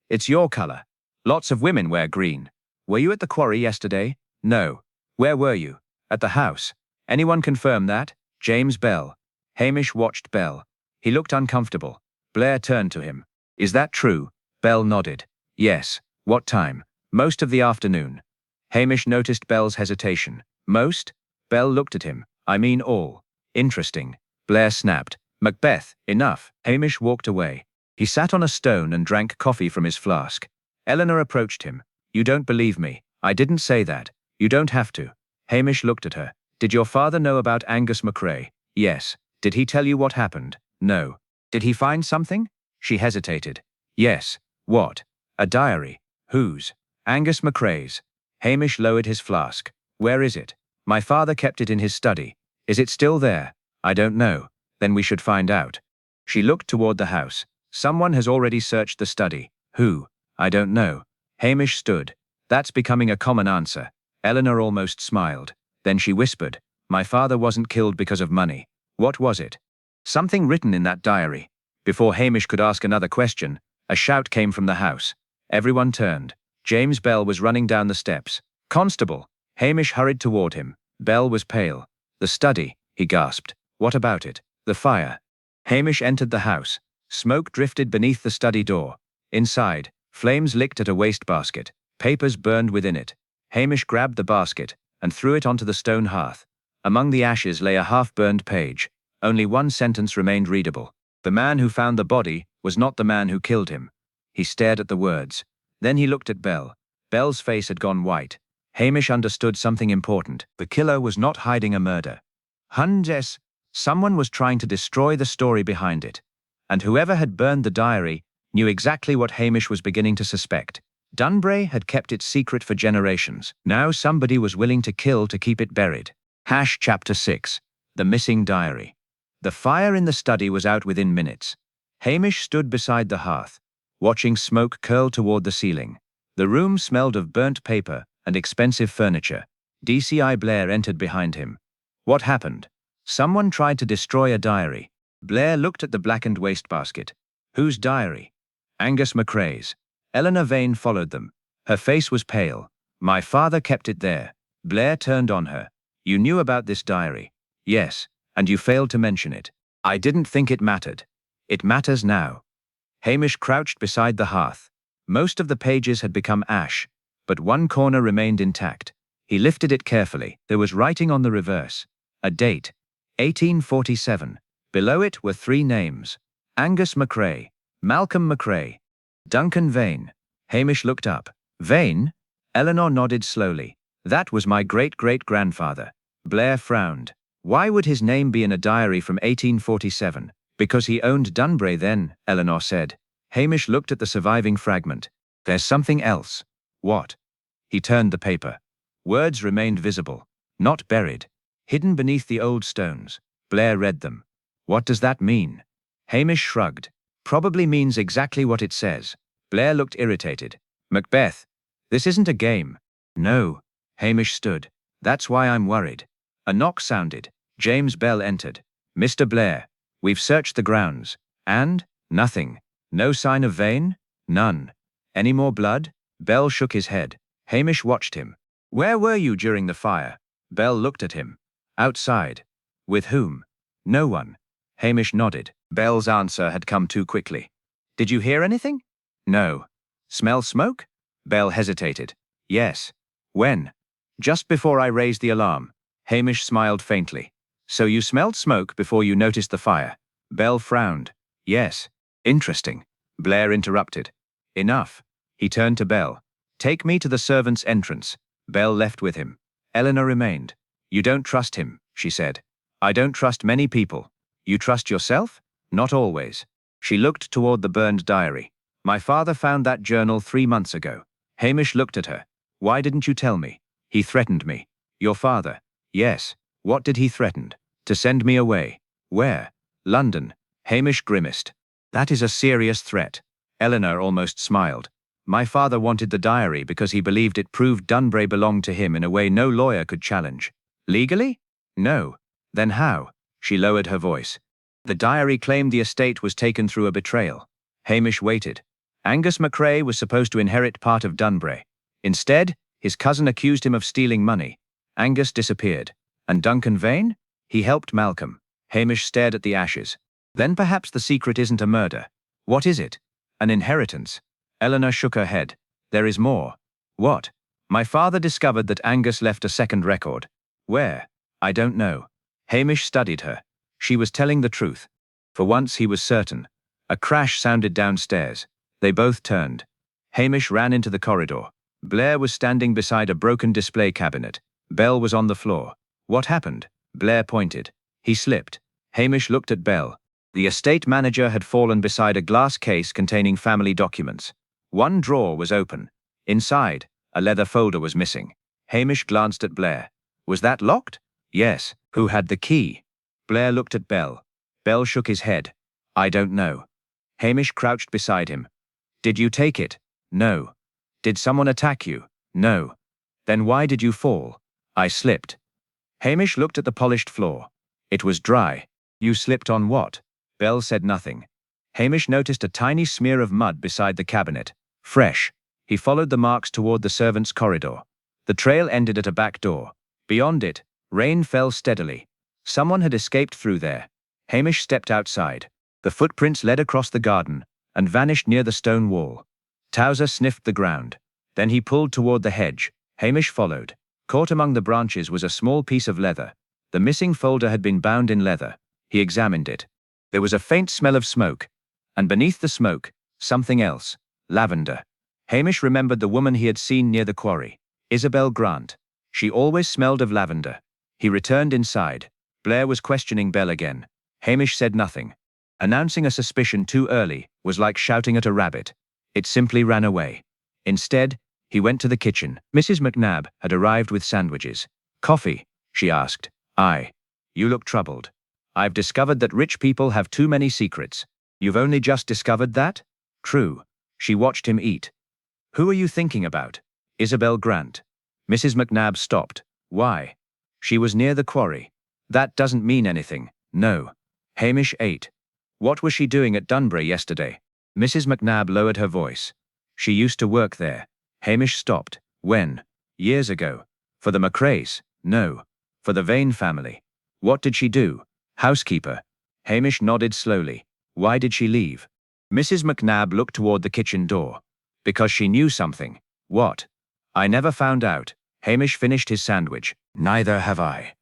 B: "It's your color. Lots of women wear green. Were you at the quarry yesterday?" "No." "Where were you?" "At the house." "Anyone confirm that?" "James Bell." Hamish watched Bell. He looked uncomfortable. Blair turned to him. "Is that true?" Bell nodded. "Yes." "What time?" "Most of the afternoon." Hamish noticed Bell's hesitation. "Most?" Bell looked at him. "I mean all." "Interesting." Blair snapped. "Macbeth, enough." Hamish walked away. He sat on a stone and drank coffee from his flask. Eleanor approached him. "You don't believe me." "I didn't say that." "You don't have to." Hamish looked at her. "Did your father know about Angus MacRae?" "Yes." "Did he tell you what happened?" "No." "Did he find something?" She hesitated. "Yes." "What?" "A diary." "Whose?" "Angus MacRae's." Hamish lowered his flask. "Where is it?" "My father kept it in his study." "Is it still there?" "I don't know." "Then we should find out." She looked toward the house. "Someone has already searched the study." "Who?" "I don't know." Hamish stood. "That's becoming a common answer." Eleanor almost smiled. Then she whispered, "My father wasn't killed because of money." "What was it?" "Something written in that diary." Before Hamish could ask another question, a shout came from the house. Everyone turned. James Bell was running down the steps. "Constable!" Hamish hurried toward him. Bell was pale. "The study," he gasped. "What about it?" "The fire." Hamish entered the house. Smoke drifted beneath the study door. Inside, flames licked at a wastebasket. Papers burned within it. Hamish grabbed the basket and threw it onto the stone hearth. Among the ashes lay a half-burned page. Only one sentence remained readable. "The man who found the body was not the man who killed him." He stared at the words. Then he looked at Bell. Bell's face had gone white. Hamish understood something important. The killer was not hiding a murder. Hundes, someone was trying to destroy the story behind it. And whoever had burned the diary knew exactly what Hamish was beginning to suspect. Dunbury had kept it secret for generations. Now somebody was willing to kill to keep it buried. Chapter 6. The Missing Diary. The fire in the study was out within minutes. Hamish stood beside the hearth, watching smoke curl toward the ceiling. The room smelled of burnt paper and expensive furniture. DCI Blair entered behind him. "What happened?" "Someone tried to destroy a diary." Blair looked at the blackened wastebasket. "Whose diary?" "Angus MacRae's." Eleanor Vane followed them. Her face was pale. "My father kept it there." Blair turned on her. "You knew about this diary?" "Yes, and you failed to mention it." "I didn't think it mattered." "It matters now." Hamish crouched beside the hearth. Most of the pages had become ash, but one corner remained intact. He lifted it carefully. There was writing on the reverse. A date. 1847. Below it were three names. Angus MacRae, Malcolm MacRae, Duncan Vane. Hamish looked up. "Vane?" Eleanor nodded slowly. "That was my great-great-grandfather." Blair frowned. "Why would his name be in a diary from 1847? "Because he owned Dunbury then," Eleanor said. Hamish looked at the surviving fragment. "There's something else." "What?" He turned the paper. Words remained visible, not buried, hidden beneath the old stones. Blair read them. "What does that mean?" Hamish shrugged. "Probably means exactly what it says." Blair looked irritated. "Macbeth, this isn't a game." No. Hamish stood. That's why I'm worried. A knock sounded. James Bell entered. Mr. Blair, we've searched the grounds. And? Nothing. No sign of vein? None. Any more blood? Bell shook his head. Hamish watched him. Where were you during the fire? Bell looked at him. Outside. With whom? No one. Hamish nodded. Bell's answer had come too quickly. Did you hear anything? No. Smell smoke? Bell hesitated. Yes. When? Just before I raised the alarm. Hamish smiled faintly. So you smelled smoke before you noticed the fire? Bell frowned. Yes. Interesting. Blair interrupted. Enough. He turned to Bell. Take me to the servants' entrance. Bell left with him. Eleanor remained. You don't trust him, she said. I don't trust many people. You trust yourself? Not always. She looked toward the burned diary. My father found that journal 3 months ago. Hamish looked at her. Why didn't you tell me? He threatened me. Your father? Yes. What did he threaten? To send me away. Where? London. Hamish grimaced. That is a serious threat. Eleanor almost smiled. My father wanted the diary because he believed it proved Dunbury belonged to him in a way no lawyer could challenge. Legally? No. Then how? She lowered her voice. The diary claimed the estate was taken through a betrayal. Hamish waited. Angus MacRae was supposed to inherit part of Dunbury. Instead, his cousin accused him of stealing money. Angus disappeared. And Duncan Vane? He helped Malcolm. Hamish stared at the ashes. Then perhaps the secret isn't a murder. What is it? An inheritance. Eleanor shook her head. There is more. What? My father discovered that Angus left a second record. Where? I don't know. Hamish studied her. She was telling the truth. For once he was certain. A crash sounded downstairs. They both turned. Hamish ran into the corridor. Blair was standing beside a broken display cabinet. Bell was on the floor. What happened? Blair pointed. He slipped. Hamish looked at Bell. The estate manager had fallen beside a glass case containing family documents. One drawer was open. Inside, a leather folder was missing. Hamish glanced at Blair. Was that locked? Yes. Who had the key? Blair looked at Bell. Bell shook his head. I don't know. Hamish crouched beside him. Did you take it? No. Did someone attack you? No. Then why did you fall? I slipped. Hamish looked at the polished floor. It was dry. You slipped on what? Bell said nothing. Hamish noticed a tiny smear of mud beside the cabinet. Fresh. He followed the marks toward the servants' corridor. The trail ended at a back door. Beyond it, rain fell steadily. Someone had escaped through there. Hamish stepped outside. The footprints led across the garden and vanished near the stone wall. Towser sniffed the ground. Then he pulled toward the hedge. Hamish followed. Caught among the branches was a small piece of leather. The missing folder had been bound in leather. He examined it. There was a faint smell of smoke. And beneath the smoke, something else. Lavender. Hamish remembered the woman he had seen near the quarry. Isabel Grant. She always smelled of lavender. He returned inside. Blair was questioning Bell again. Hamish said nothing. Announcing a suspicion too early was like shouting at a rabbit. It simply ran away. Instead, he went to the kitchen. Mrs. McNabb had arrived with sandwiches. Coffee? She asked. Aye. You look troubled. I've discovered that rich people have too many secrets. You've only just discovered that? True. She watched him eat. Who are you thinking about? Isabel Grant. Mrs. McNabb stopped. Why? She was near the quarry. That doesn't mean anything. No. Hamish ate. What was she doing at Dunbury yesterday? Mrs. McNabb lowered her voice. She used to work there. Hamish stopped. When? Years ago. For the MacRaes? No. For the Vane family. What did she do? Housekeeper. Hamish nodded slowly. Why did she leave? Mrs. McNabb looked toward the kitchen door. Because she knew something. What? I never found out. Hamish finished his sandwich. Neither have I.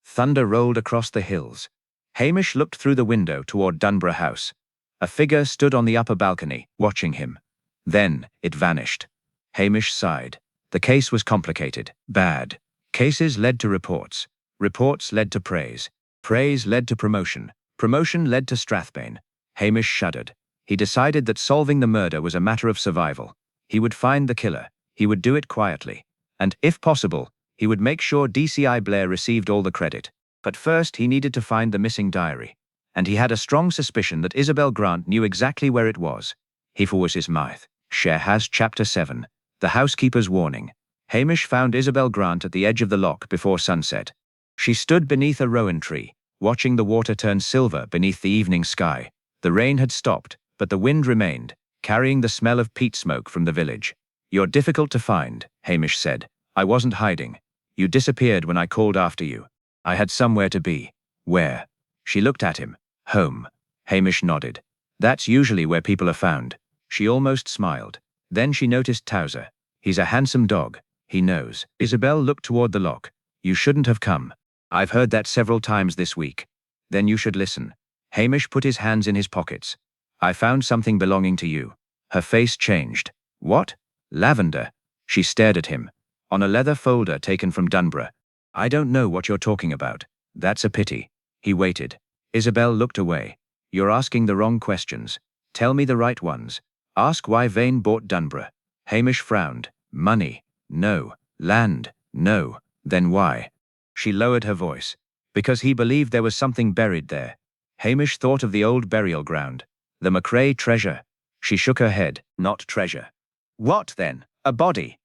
B: Thunder rolled across the hills. Hamish looked through the window toward Dunborough House. A figure stood on the upper balcony, watching him. Then, it vanished. Hamish sighed. The case was complicated. Bad. Cases led to reports. Reports led to praise. Praise led to promotion. Promotion led to Strathbane. Hamish shuddered. He decided that solving the murder was a matter of survival. He would find the killer. He would do it quietly. And, if possible, he would make sure DCI Blair received all the credit. But first he needed to find the missing diary. And he had a strong suspicion that Isabel Grant knew exactly where it was. He was his mouth. Sherhaz Chapter 7. The Housekeeper's Warning. Hamish found Isabel Grant at the edge of the loch before sunset. She stood beneath a rowan tree, watching the water turn silver beneath the evening sky. The rain had stopped, but the wind remained, carrying the smell of peat smoke from the village. "You're difficult to find," Hamish said. "I wasn't hiding. You disappeared when I called after you. I had somewhere to be." "Where?" She looked at him. "Home." Hamish nodded. "That's usually where people are found." She almost smiled. Then she noticed Towser. "He's a handsome dog. He knows." Isabel looked toward the loch. "You shouldn't have come. I've heard that several times this week." "Then you should listen." Hamish put his hands in his pockets. "I found something belonging to you." Her face changed. "What?" "Lavender." She stared at him. "On a leather folder taken from Dunborough." "I don't know what you're talking about." "That's a pity." He waited. Isabel looked away. "You're asking the wrong questions. Tell me the right ones. Ask why Vane bought Dunborough." Hamish frowned. "Money? No. Land? No. Then why?" She lowered her voice. "Because he believed there was something buried there." Hamish thought of the old burial ground. "The McCrae treasure." She shook her head. "Not treasure." "What then? A body?"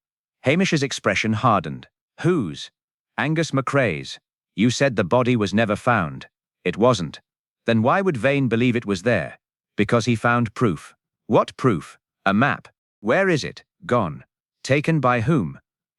B: Hamish's expression hardened. "Whose?" "Angus McCrae's." "You said the body was never found." "It wasn't." "Then why would Vane believe it was there?" "Because he found proof." "What proof?" "A map." "Where is it?" "Gone." "Taken by whom?"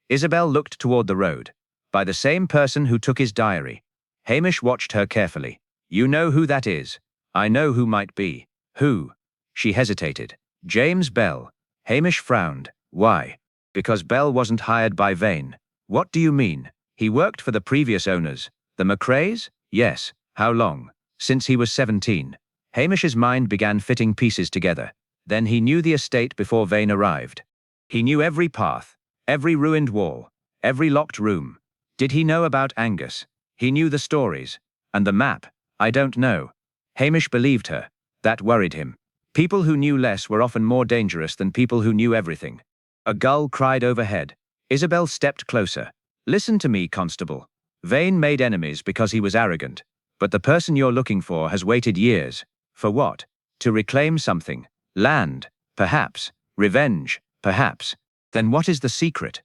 B: Isabel looked toward the road. "By the same person who took his diary." Hamish watched her carefully. "You know who that is?" "I know who might be." "Who?" She hesitated. "James Bell." Hamish frowned. "Why?" "Because Bell wasn't hired by Vane." "What do you mean?" "He worked for the previous owners." "The McCraes?" "Yes." "How long?" "Since he was 17. Hamish's mind began fitting pieces together. Then he knew the estate before Vane arrived. He knew every path, every ruined wall, every locked room. Did he know about Angus? He knew the stories. And the map? "I don't know." Hamish believed her. That worried him. People who knew less were often more dangerous than people who knew everything. A gull cried overhead. Isabel stepped closer. "Listen to me, Constable. Vane made enemies because he was arrogant. But the person you're looking for has waited years. For what? To reclaim something. Land, perhaps. Revenge, perhaps. Then what is the secret?"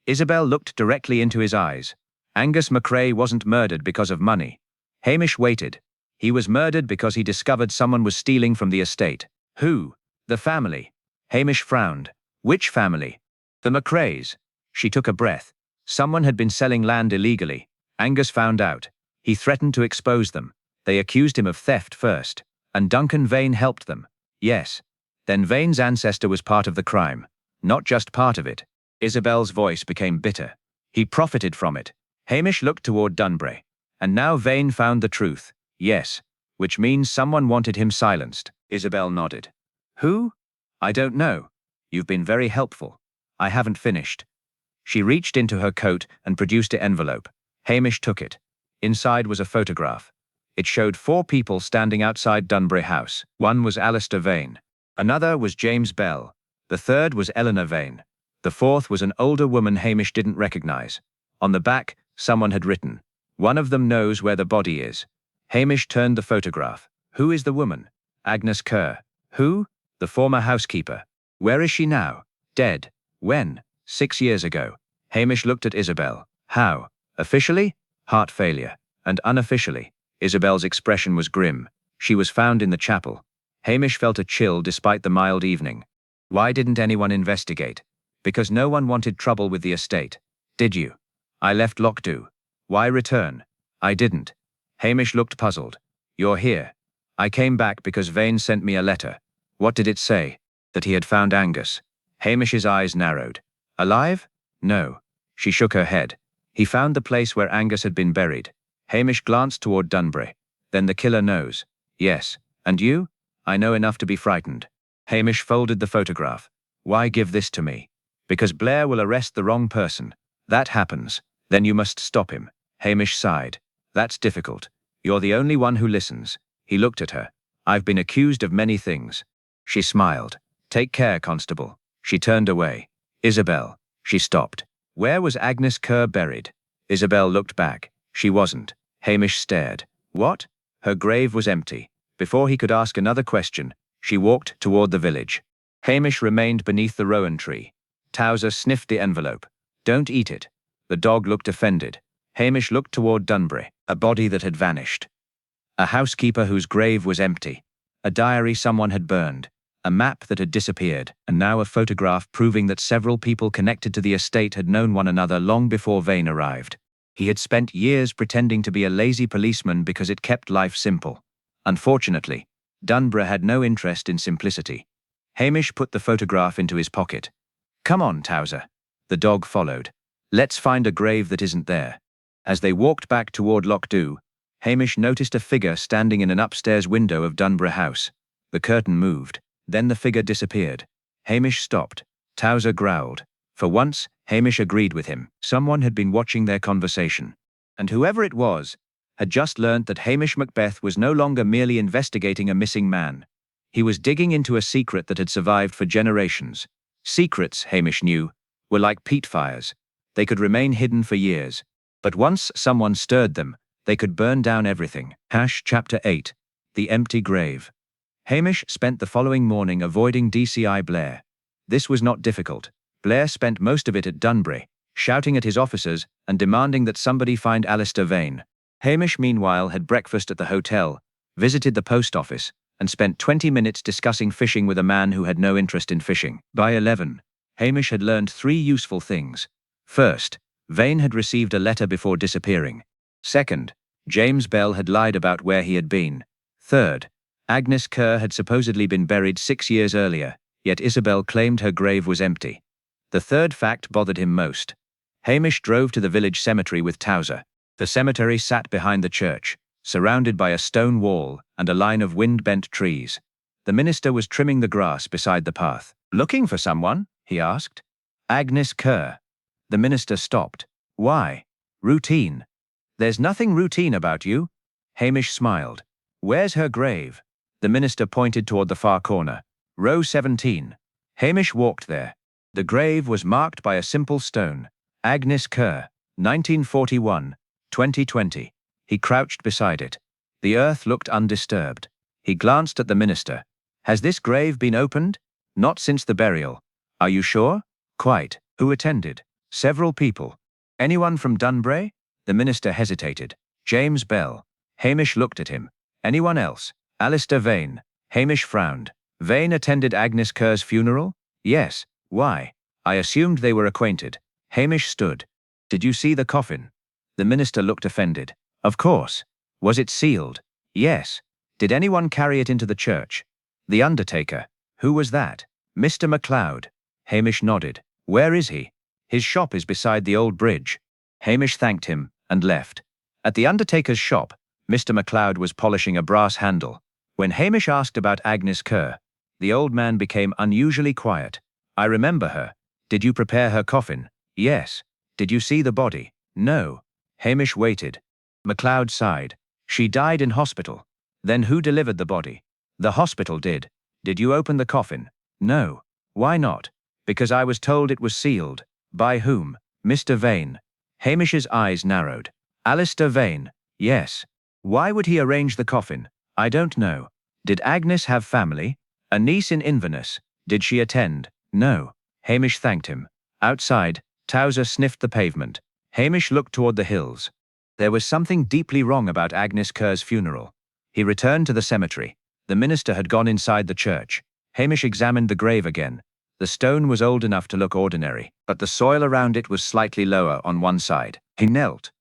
B: Isabel looked directly into his eyes. "Angus McCrae wasn't murdered because of money." Hamish waited. "He was murdered because he discovered someone was stealing from the estate." "Who?" "The family." Hamish frowned. "Which family?" "The McCraes." She took a breath. "Someone had been selling land illegally. Angus found out. He threatened to expose them. They accused him of theft first. And Duncan Vane helped them." "Yes." "Then Vane's ancestor was part of the crime." "Not just part of it." Isabel's voice became bitter. "He profited from it." Hamish looked toward Dunborough. "And now Vane found the truth." "Yes." "Which means someone wanted him silenced." Isabel nodded. "Who?" "I don't know." "You've been very helpful." "I haven't finished." She reached into her coat and produced an envelope. Hamish took it. Inside was a photograph. It showed 4 people standing outside Dunborough House. One was Alistair Vane. Another was James Bell. The third was Eleanor Vane. The fourth was an older woman Hamish didn't recognize. On the back, someone had written, "One of them knows where the body is." Hamish turned the photograph. "Who is the woman?" "Agnes Kerr." "Who?" "The former housekeeper." "Where is she now?" "Dead." "When?" 6 years ago. Hamish looked at Isabel. "How? Officially?" "Heart failure." "And unofficially?" Isabel's expression was grim. "She was found in the chapel." Hamish felt a chill despite the mild evening. "Why didn't anyone investigate?" "Because no one wanted trouble with the estate." "Did you?" "I left Lochdu." "Why return?" "I didn't." Hamish looked puzzled. "You're here." "I came back because Vane sent me a letter." "What did it say?" "That he had found Angus." Hamish's eyes narrowed. "Alive?" "No." She shook her head. "He found the place where Angus had been buried." Hamish glanced toward Dunborough. "Then the killer knows." "Yes. And you?" "I know enough to be frightened." Hamish folded the photograph. "Why give this to me?" "Because Blair will arrest the wrong person. That happens. Then you must stop him." Hamish sighed. "That's difficult. You're the only one who listens." He looked at her. "I've been accused of many things." She smiled. "Take care, Constable." She turned away. "Isabel." She stopped. "Where was Agnes Kerr buried?" Isabel looked back. She wasn't. Hamish stared. "What?" Her grave was empty. Before he could ask another question, she walked toward the village. Hamish remained beneath the rowan tree. Towser sniffed the envelope. Don't eat it. The dog looked offended. Hamish looked toward Dunbury, a body that had vanished. A housekeeper whose grave was empty. A diary someone had burned. A map that had disappeared, and now a photograph proving that several people connected to the estate had known one another long before Vane arrived. He had spent years pretending to be a lazy policeman because it kept life simple. Unfortunately, Dunbury had no interest in simplicity. Hamish put the photograph into his pocket. "Come on, Towser." The dog followed. "Let's find a grave that isn't there." As they walked back toward Loch Dhu, Hamish noticed a figure standing in an upstairs window of Dunbury House. The curtain moved. Then the figure disappeared. Hamish stopped. Towser growled. For once, Hamish agreed with him. Someone had been watching their conversation. And whoever it was, had just learnt that Hamish Macbeth was no longer merely investigating a missing man. He was digging into a secret that had survived for generations. Secrets, Hamish knew, were like peat fires. They could remain hidden for years. But once someone stirred them, they could burn down everything. Chapter 8. The Empty Grave. Hamish spent the following morning avoiding DCI Blair. This was not difficult. Blair spent most of it at Dunbury, shouting at his officers and demanding that somebody find Alistair Vane. Hamish, meanwhile, had breakfast at the hotel, visited the post office, and spent 20 minutes discussing fishing with a man who had no interest in fishing. By 11, Hamish had learned 3 useful things. First, Vane had received a letter before disappearing. Second, James Bell had lied about where he had been. Third, Agnes Kerr had supposedly been buried 6 years earlier, yet Isabel claimed her grave was empty. The third fact bothered him most. Hamish drove to the village cemetery with Towser. The cemetery sat behind the church, surrounded by a stone wall and a line of wind-bent trees. The minister was trimming the grass beside the path. "Looking for someone?" he asked. "Agnes Kerr." The minister stopped. "Why?" "Routine." "There's nothing routine about you." Hamish smiled. "Where's her grave?" The minister pointed toward the far corner. "Row 17. Hamish walked there. The grave was marked by a simple stone. Agnes Kerr, 1941, 2020. He crouched beside it. The earth looked undisturbed. He glanced at the minister. "Has this grave been opened?" "Not since the burial." "Are you sure?" "Quite." "Who attended?" "Several people." "Anyone from Dunbury?" The minister hesitated. "James Bell." Hamish looked at him. "Anyone else?" "Alistair Vane." Hamish frowned. "Vane attended Agnes Kerr's funeral?" "Yes." "Why?" "I assumed they were acquainted." Hamish stood. "Did you see the coffin?" The minister looked offended. "Of course." "Was it sealed?" "Yes." "Did anyone carry it into the church?" "The undertaker." "Who was that?" "Mr. MacLeod." Hamish nodded. "Where is he?" "His shop is beside the old bridge." Hamish thanked him and left. At the undertaker's shop, Mr. MacLeod was polishing a brass handle. When Hamish asked about Agnes Kerr, the old man became unusually quiet. "I remember her. Did you prepare her coffin?" "Yes." "Did you see the body?" "No." Hamish waited. MacLeod sighed. "She died in hospital." "Then who delivered the body?" "The hospital did." "Did you open the coffin?" "No." "Why not?" "Because I was told it was sealed." "By whom?" "Mr. Vane." Hamish's eyes narrowed. "Alistair Vane?" "Yes." "Why would he arrange the coffin?" "I don't know." "Did Agnes have family?" "A niece in Inverness." "Did she attend?" "No." Hamish thanked him. Outside, Towser sniffed the pavement. Hamish looked toward the hills. There was something deeply wrong about Agnes Kerr's funeral. He returned to the cemetery. The minister had gone inside the church. Hamish examined the grave again. The stone was old enough to look ordinary, but the soil around it was slightly lower on one side. He knelt.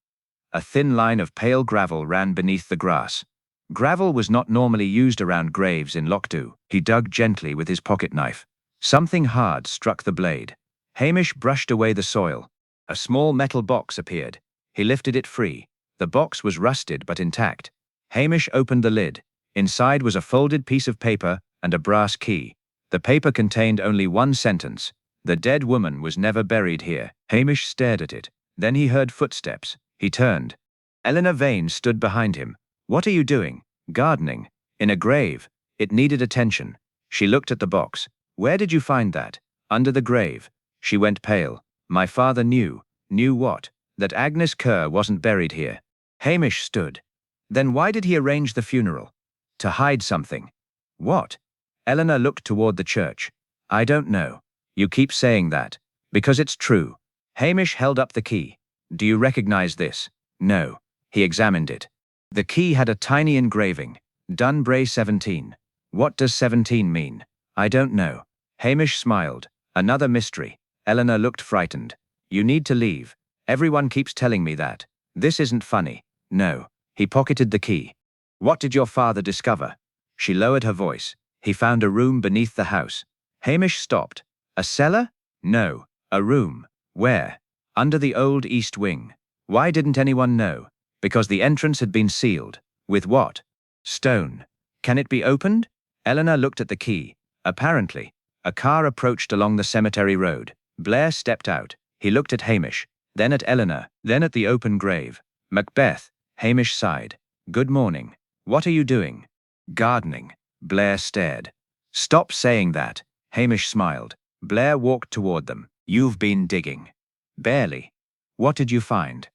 B: A thin line of pale gravel ran beneath the grass. Gravel was not normally used around graves in Loch Dhu. He dug gently with his pocket knife. Something hard struck the blade. Hamish brushed away the soil. A small metal box appeared. He lifted it free. The box was rusted but intact. Hamish opened the lid. Inside was a folded piece of paper and a brass key. The paper contained only one sentence. "The dead woman was never buried here." Hamish stared at it. Then he heard footsteps. He turned. Eleanor Vane stood behind him. "What are you doing?" "Gardening." "In a grave." It needed attention. She looked at the box. "Where did you find that?" "Under the grave." She went pale. "My father knew." "Knew what?" "That Agnes Kerr wasn't buried here." Hamish stood. "Then why did he arrange the funeral?" "To hide something." "What?" Eleanor looked toward the church. "I don't know." "You keep saying that." "Because it's true." Hamish held up the key. Do you recognize this? No. He examined it. The key had a tiny engraving. Dunbray 17. What does 17 mean? I don't know. Hamish smiled. Another mystery. Eleanor looked frightened. You need to leave. Everyone keeps telling me that. This isn't funny. No. He pocketed the key. What did your father discover? She lowered her voice. He found a room beneath the house. Hamish stopped. A cellar? No. A room. Where? Under the old east wing. Why didn't anyone know? Because the entrance had been sealed. With what? Stone. Can it be opened? Eleanor looked at the key. Apparently. A car approached along the cemetery road. Blair stepped out. He looked at Hamish, then at Eleanor, then at the open grave. Macbeth. Hamish sighed. Good morning. What are you doing? Gardening. Blair stared. Stop saying that. Hamish smiled. Blair walked toward them. You've been digging. Barely. What did you find?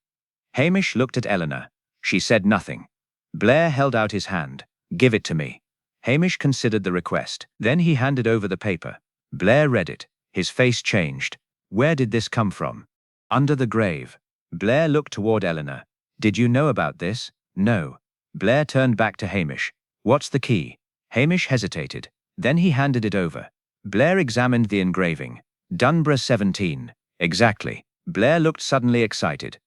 B: Hamish looked at Eleanor. She said nothing. Blair held out his hand. Give it to me. Hamish considered the request. Then he handed over the paper. Blair read it. His face changed. Where did this come from? Under the grave. Blair looked toward Eleanor. Did you know about this? No. Blair turned back to Hamish. What's the key? Hamish hesitated. Then he handed it over. Blair examined the engraving. Dunbray 17. Exactly. Blair looked suddenly excited.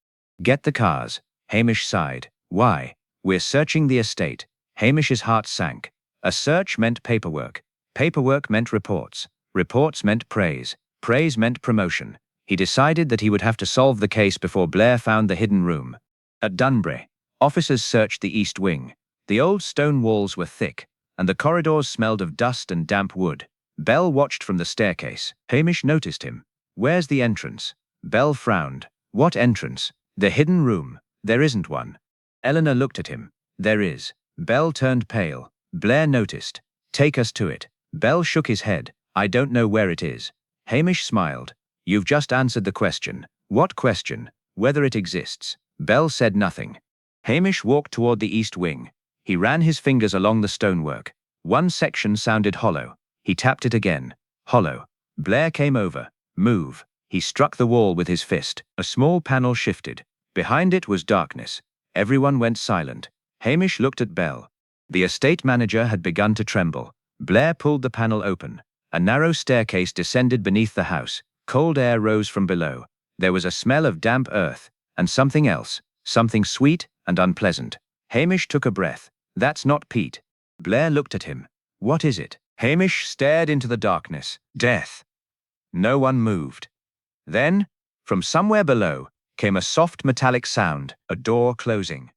B: Get the cars. Hamish sighed. Why? We're searching the estate. Hamish's heart sank. A search meant paperwork. Paperwork meant reports. Reports meant praise. Praise meant promotion. He decided that he would have to solve the case before Blair found the hidden room. At Dunbray, officers searched the east wing. The old stone walls were thick, and the corridors smelled of dust and damp wood. Bell watched from the staircase. Hamish noticed him. Where's the entrance? Bell frowned. What entrance? The hidden room. There isn't one. Eleanor looked at him. There is. Bell turned pale. Blair noticed. Take us to it. Bell shook his head. I don't know where it is. Hamish smiled. You've just answered the question. What question? Whether it exists. Bell said nothing. Hamish walked toward the east wing. He ran his fingers along the stonework. One section sounded hollow. He tapped it again. Hollow. Blair came over. Move. He struck the wall with his fist. A small panel shifted. Behind it was darkness. Everyone went silent. Hamish looked at Bell. The estate manager had begun to tremble. Blair pulled the panel open. A narrow staircase descended beneath the house. Cold air rose from below. There was a smell of damp earth, and something else, something sweet and unpleasant. Hamish took a breath. That's not Pete. Blair looked at him. What is it? Hamish stared into the darkness. Death. No one moved. Then, from somewhere below, came a soft metallic sound, a door closing.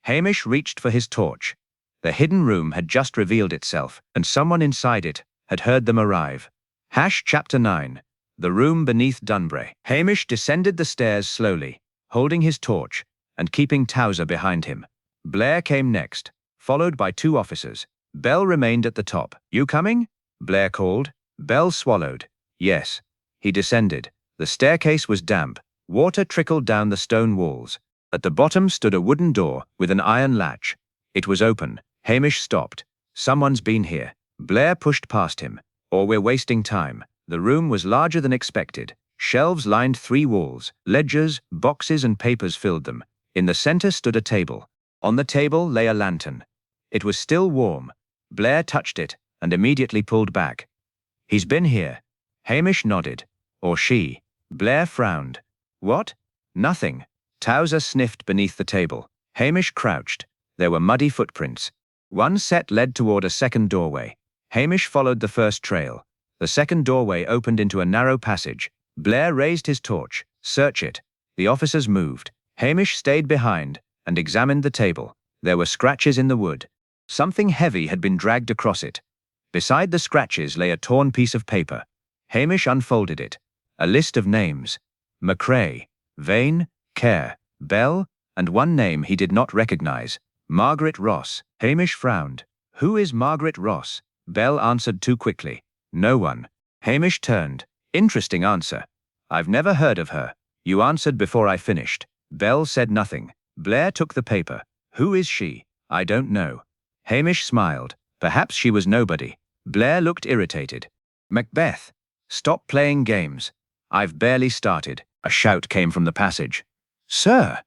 B: Hamish reached for his torch. The hidden room had just revealed itself, and someone inside it had heard them arrive. Chapter 9. The room beneath Dunbray. Hamish descended the stairs slowly, holding his torch and keeping Towser behind him. Blair came next, followed by 2 officers. Bell remained at the top. You coming? Blair called. Bell swallowed. Yes. He descended. The staircase was damp. Water trickled down the stone walls. At the bottom stood a wooden door with an iron latch. It was open. Hamish stopped. Someone's been here. Blair pushed past him. Or we're wasting time. The room was larger than expected. Shelves lined 3 walls. Ledgers, boxes and papers filled them. In the center stood a table. On the table lay a lantern. It was still warm. Blair touched it and immediately pulled back. He's been here. Hamish nodded. Or she. Blair frowned. What? Nothing. Towser sniffed beneath the table. Hamish crouched. There were muddy footprints. One set led toward a second doorway. Hamish followed the first trail. The second doorway opened into a narrow passage. Blair raised his torch. Search it. The officers moved. Hamish stayed behind and examined the table. There were scratches in the wood. Something heavy had been dragged across it. Beside the scratches lay a torn piece of paper. Hamish unfolded it. A list of names. McCrae, Vane, Kerr, Bell, and one name he did not recognize. Margaret Ross. Hamish frowned. Who is Margaret Ross? Bell answered too quickly. No one. Hamish turned. Interesting answer. I've never heard of her. You answered before I finished. Bell said nothing. Blair took the paper. Who is she? I don't know. Hamish smiled. Perhaps she was nobody. Blair looked irritated. Macbeth. Stop playing games. I've barely started. A shout came from the passage. "Sir!"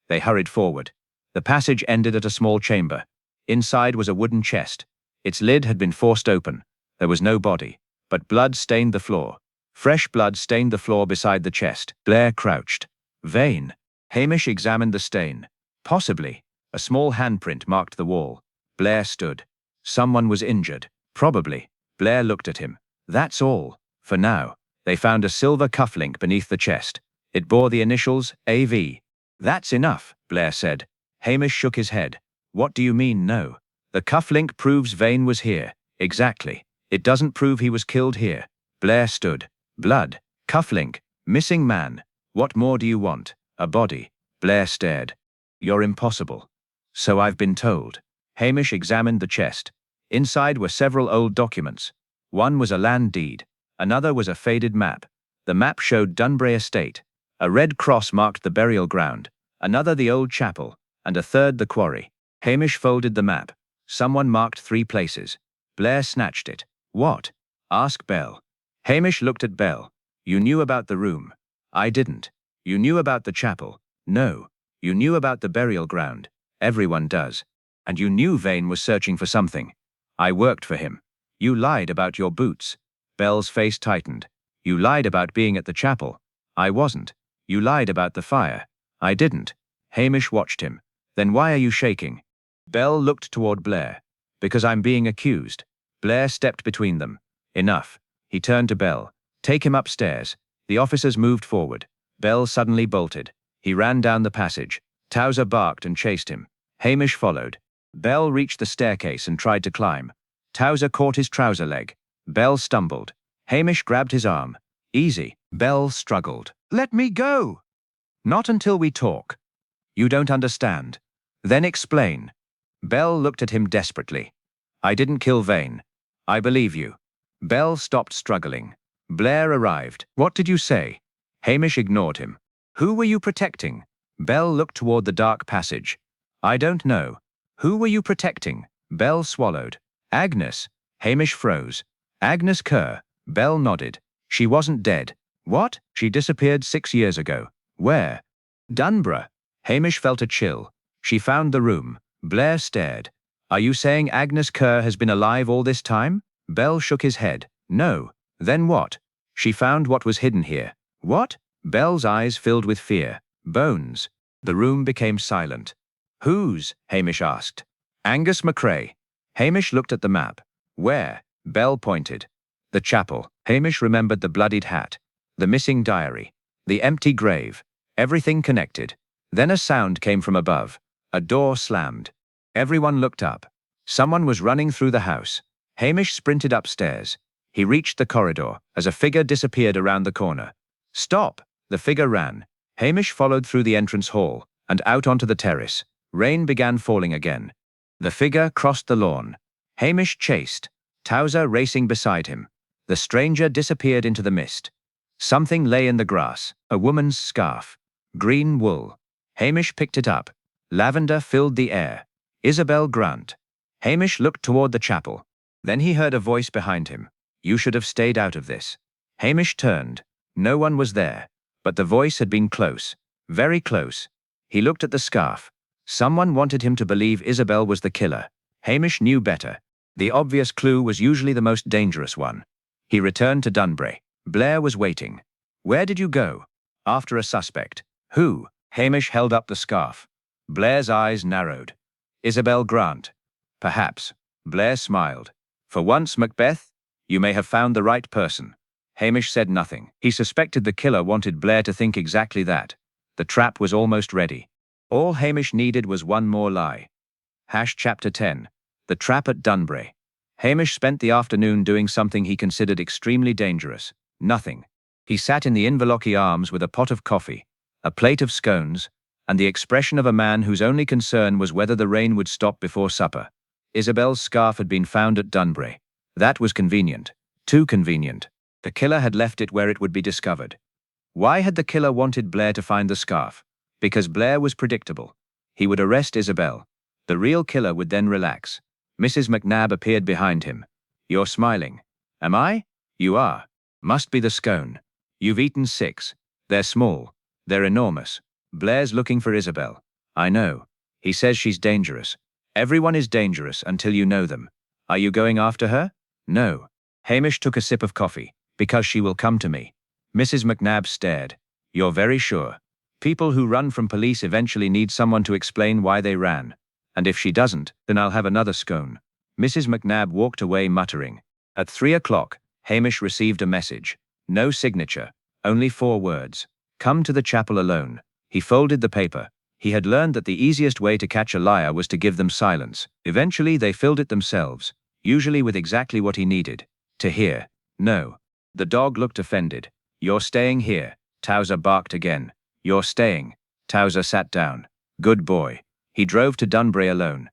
B: They hurried forward. The passage ended at a small chamber. Inside was a wooden chest. Its lid had been forced open. There was no body, but blood stained the floor. Fresh blood stained the floor beside the chest. Blair crouched. Vein. Hamish examined the stain. Possibly. A small handprint marked the wall. Blair stood. Someone was injured. Probably. Blair looked at him. That's all. For now. They found a silver cufflink beneath the chest. It bore the initials AV. That's enough, Blair said. Hamish shook his head. What do you mean, no? The cufflink proves Vane was here. Exactly. It doesn't prove he was killed here. Blair stood. Blood. Cufflink. Missing man. What more do you want? A body. Blair stared. You're impossible. So I've been told. Hamish examined the chest. Inside were several old documents. One was a land deed. Another was a faded map. The map showed Dunbury Estate. A red cross marked the burial ground. Another the old chapel. And a third the quarry. Hamish folded the map. Someone marked 3 places. Blair snatched it. What? Ask Bell. Hamish looked at Bell. You knew about the room. I didn't. You knew about the chapel. No. You knew about the burial ground. Everyone does. And you knew Vane was searching for something. I worked for him. You lied about your boots. Bell's face tightened. You lied about being at the chapel. I wasn't. You lied about the fire. I didn't. Hamish watched him. Then why are you shaking? Bell looked toward Blair. Because I'm being accused. Blair stepped between them. Enough. He turned to Bell. Take him upstairs. The officers moved forward. Bell suddenly bolted. He ran down the passage. Towser barked and chased him. Hamish followed. Bell reached the staircase and tried to climb. Towser caught his trouser leg. Bell stumbled. Hamish grabbed his arm. Easy. Bell struggled. Let me go. Not until we talk. You don't understand. Then explain. Bell looked at him desperately. I didn't kill Vane. I believe you. Bell stopped struggling. Blair arrived. What did you say? Hamish ignored him. Who were you protecting? Bell looked toward the dark passage. I don't know. Who were you protecting? Bell swallowed. Agnes. Hamish froze. Agnes Kerr. Bell nodded. She wasn't dead. What? She disappeared 6 years ago. Where? Dunborough. Hamish felt a chill. She found the room. Blair stared. Are you saying Agnes Kerr has been alive all this time? Bell shook his head. No. Then what? She found what was hidden here. What? Bell's eyes filled with fear. Bones. The room became silent. Whose? Hamish asked. Angus McCrae. Hamish looked at the map. Where? Bell pointed. The chapel. Hamish remembered the bloodied hat. The missing diary. The empty grave. Everything connected. Then a sound came from above. A door slammed. Everyone looked up. Someone was running through the house. Hamish sprinted upstairs. He reached the corridor as a figure disappeared around the corner. Stop! The figure ran. Hamish followed through the entrance hall and out onto the terrace. Rain began falling again. The figure crossed the lawn. Hamish chased. Towser racing beside him. The stranger disappeared into the mist. Something lay in the grass. A woman's scarf. Green wool. Hamish picked it up. Lavender filled the air. Isabel Grant. Hamish looked toward the chapel. Then he heard a voice behind him. You should have stayed out of this. Hamish turned. No one was there. But the voice had been close. Very close. He looked at the scarf. Someone wanted him to believe Isabel was the killer. Hamish knew better. The obvious clue was usually the most dangerous one. He returned to Dunbury. Blair was waiting. Where did you go? After a suspect. Who? Hamish held up the scarf. Blair's eyes narrowed. Isabel Grant. Perhaps. Blair smiled. For once, Macbeth, you may have found the right person. Hamish said nothing. He suspected the killer wanted Blair to think exactly that. The trap was almost ready. All Hamish needed was one more lie. Chapter 10. The Trap at Dunbury. Hamish spent the afternoon doing something he considered extremely dangerous. Nothing. He sat in the Inverlochy Arms with a pot of coffee, a plate of scones, and the expression of a man whose only concern was whether the rain would stop before supper. Isabel's scarf had been found at Dunbury. That was convenient. Too convenient. The killer had left it where it would be discovered. Why had the killer wanted Blair to find the scarf? Because Blair was predictable. He would arrest Isabel. The real killer would then relax. Mrs. McNabb appeared behind him. You're smiling. Am I? You are. Must be the scone. You've eaten 6. They're small. They're enormous. Blair's looking for Isabel. I know. He says she's dangerous. Everyone is dangerous until you know them. Are you going after her? No. Hamish took a sip of coffee. Because she will come to me. Mrs. McNabb stared. You're very sure? People who run from police eventually need someone to explain why they ran. And if she doesn't, then I'll have another scone. Mrs. McNabb walked away muttering. At 3 o'clock, Hamish received a message. No signature. Only 4 words. Come to the chapel alone. He folded the paper. He had learned that the easiest way to catch a liar was to give them silence. Eventually they filled it themselves, usually with exactly what he needed. To hear. No. The dog looked offended. You're staying here. Towser barked again. You're staying. Towser sat down. Good boy. He drove to Dunbury alone.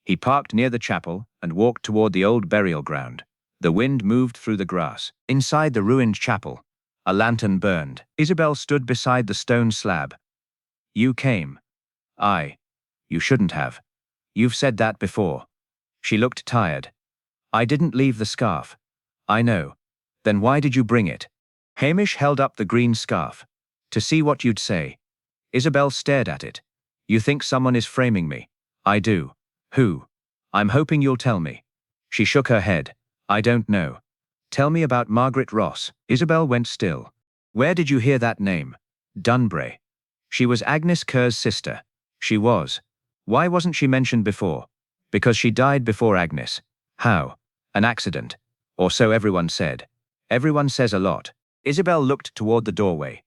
B: He parked near the chapel and walked toward the old burial ground. The wind moved through the grass. Inside the ruined chapel, a lantern burned. Isabel stood beside the stone slab. You came. You shouldn't have. You've said that before. She looked tired. I didn't leave the scarf. I know. Then why did you bring it? Hamish held up the green scarf. To see what you'd say. Isabel stared at it. You think someone is framing me? I do. Who? I'm hoping you'll tell me. She shook her head. I don't know. Tell me about Margaret Ross. Isabel went still. Where did you hear that name? Dunbury. She was Agnes Kerr's sister. She was. Why wasn't she mentioned before? Because she died before Agnes. How? An accident. Or so everyone said. Everyone says a lot. Isabel looked toward the doorway.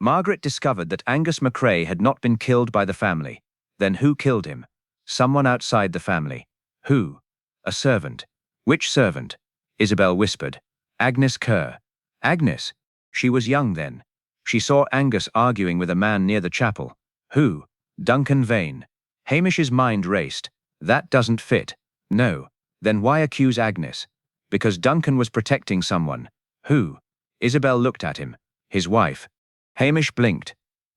B: Margaret discovered that Angus McCrae had not been killed by the family. Then who killed him? Someone outside the family. Who? A servant. Which servant? Isabel whispered. Agnes Kerr. Agnes? She was young then. She saw Angus arguing with a man near the chapel. Who? Duncan Vane. Hamish's mind raced. That doesn't fit. No. Then why accuse Agnes? Because Duncan was protecting someone. Who? Isabel looked at him. His wife. Hamish blinked.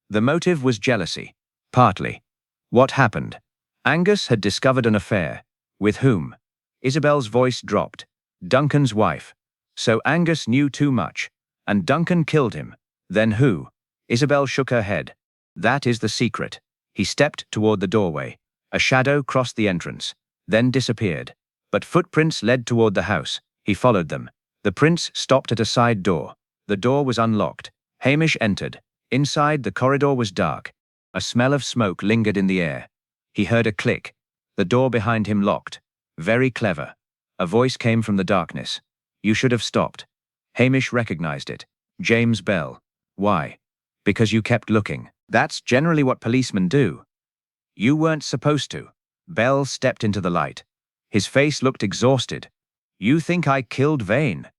B: The motive was jealousy. Partly. What happened? Angus had discovered an affair. With whom? Isabel's voice dropped. Duncan's wife. So Angus knew too much. And Duncan killed him. Then who? Isabel shook her head. That is the secret. He stepped toward the doorway. A shadow crossed the entrance, then disappeared. But footprints led toward the house. He followed them. The prince stopped at a side door. The door was unlocked. Hamish entered. Inside, the corridor was dark. A smell of smoke lingered in the air. He heard a click. The door behind him locked. Very clever. A voice came from the darkness. You should have stopped. Hamish recognized it. James Bell. Why? Because you kept looking. That's generally what policemen do. You weren't supposed to. Bell stepped into the light. His face looked exhausted. You think I killed Vane?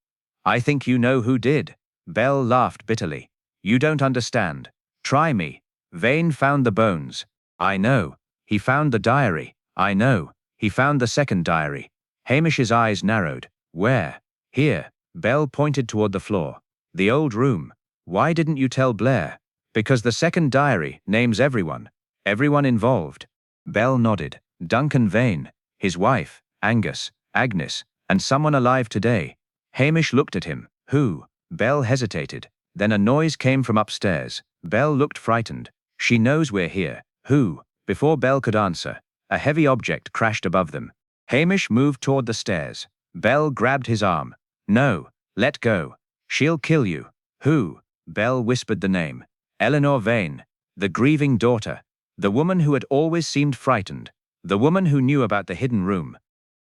B: I think you know who did. Bell laughed bitterly. You don't understand. Try me. Vane found the bones. I know. He found the diary. I know. He found the second diary. Hamish's eyes narrowed. Where? Here. Bell pointed toward the floor. The old room. Why didn't you tell Blair? Because the second diary names everyone. Everyone involved. Bell nodded. Duncan Vane, his wife, Angus, Agnes, and someone alive today. Hamish looked at him. Who? Bell hesitated. Then a noise came from upstairs. Bell looked frightened. She knows we're here. Who? Before Bell could answer, a heavy object crashed above them. Hamish moved toward the stairs. Bell grabbed his arm. No, let go. She'll kill you. Who? Bell whispered the name. Eleanor Vane. The grieving daughter. The woman who had always seemed frightened. The woman who knew about the hidden room.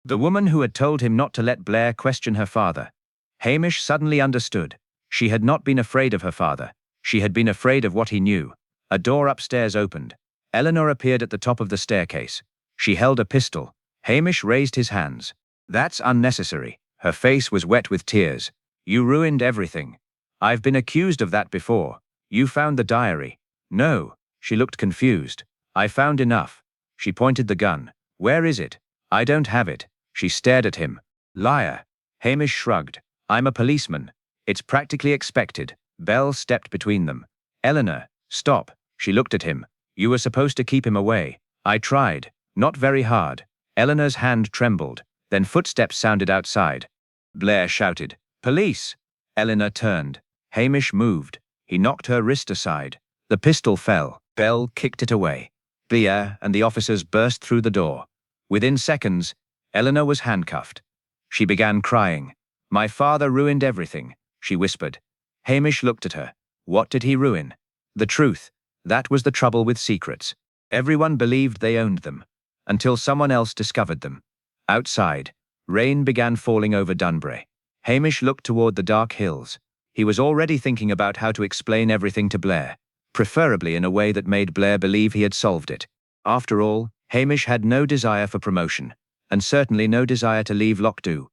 B: The woman who had told him not to let Blair question her father. Hamish suddenly understood. She had not been afraid of her father. She had been afraid of what he knew. A door upstairs opened. Eleanor appeared at the top of the staircase. She held a pistol. Hamish raised his hands. That's unnecessary. Her face was wet with tears. You ruined everything. I've been accused of that before. You found the diary. No. She looked confused. I found enough. She pointed the gun. Where is it? I don't have it. She stared at him. Liar. Hamish shrugged. I'm a policeman. It's practically expected. Bell stepped between them. Eleanor, stop. She looked at him. You were supposed to keep him away. I tried. Not very hard. Eleanor's hand trembled. Then footsteps sounded outside. Blair shouted, Police! Eleanor turned. Hamish moved. He knocked her wrist aside. The pistol fell. Bell kicked it away. Blair and the officers burst through the door. Within seconds, Eleanor was handcuffed. She began crying. "My father ruined everything," she whispered. Hamish looked at her. What did he ruin? The truth. That was the trouble with secrets. Everyone believed they owned them, until someone else discovered them. Outside, rain began falling over Dunbury. Hamish looked toward the dark hills. He was already thinking about how to explain everything to Blair, preferably in a way that made Blair believe he had solved it. After all, Hamish had no desire for promotion, and certainly no desire to leave Lockdown.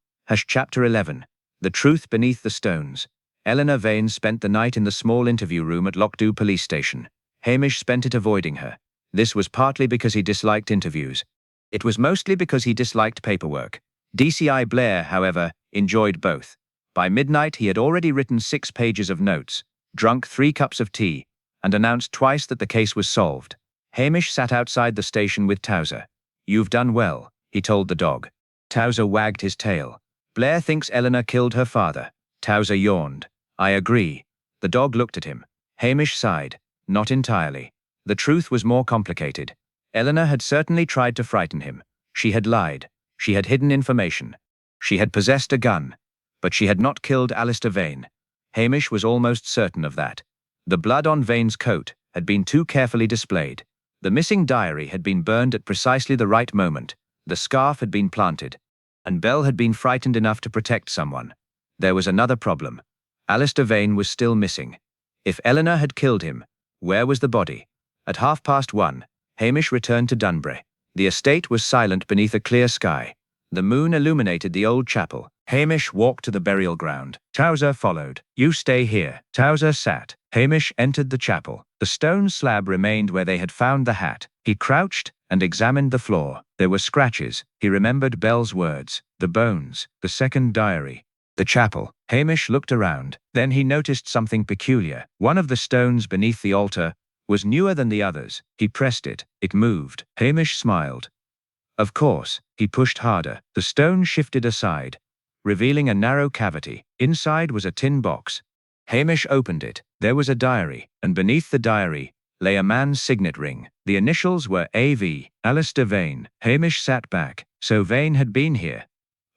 B: Chapter 11. The Truth Beneath the Stones. Eleanor Vane spent the night in the small interview room at Lockdown police station. Hamish spent it avoiding her. This was partly because he disliked interviews. It was mostly because he disliked paperwork. DCI Blair, however, enjoyed both. By midnight he had already written 6 pages of notes, drunk 3 cups of tea, and announced twice that the case was solved. Hamish sat outside the station with Towser. "You've done well," he told the dog. Towser wagged his tail. "Blair thinks Eleanor killed her father." Towser yawned. "I agree." The dog looked at him. Hamish sighed. Not entirely. The truth was more complicated. Eleanor had certainly tried to frighten him. She had lied. She had hidden information. She had possessed a gun. But she had not killed Alistair Vane. Hamish was almost certain of that. The blood on Vane's coat had been too carefully displayed. The missing diary had been burned at precisely the right moment. The scarf had been planted. And Bell had been frightened enough to protect someone. There was another problem. Alistair Vane was still missing. If Eleanor had killed him, where was the body? At 1:30, Hamish returned to Dunbury. The estate was silent beneath a clear sky. The moon illuminated the old chapel. Hamish walked to the burial ground. Towser followed. "You stay here." Towser sat. Hamish entered the chapel. The stone slab remained where they had found the hat. He crouched and examined the floor. There were scratches. He remembered Bell's words. The bones. The second diary. The chapel. Hamish looked around. Then he noticed something peculiar. One of the stones beneath the altar was newer than the others. He pressed it. It moved. Hamish smiled. Of course. He pushed harder. The stone shifted aside, revealing a narrow cavity. Inside was a tin box. Hamish opened it. There was a diary, and beneath the diary lay a man's signet ring. The initials were A.V., Alistair Vane. Hamish sat back. So Vane had been here.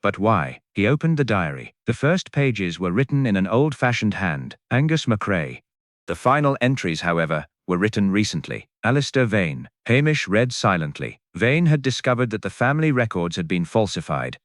B: But why? He opened the diary. The first pages were written in an old-fashioned hand. Angus MacRae. The final entries, however, were written recently. Alistair Vane. Hamish read silently. Vane had discovered that the family records had been falsified.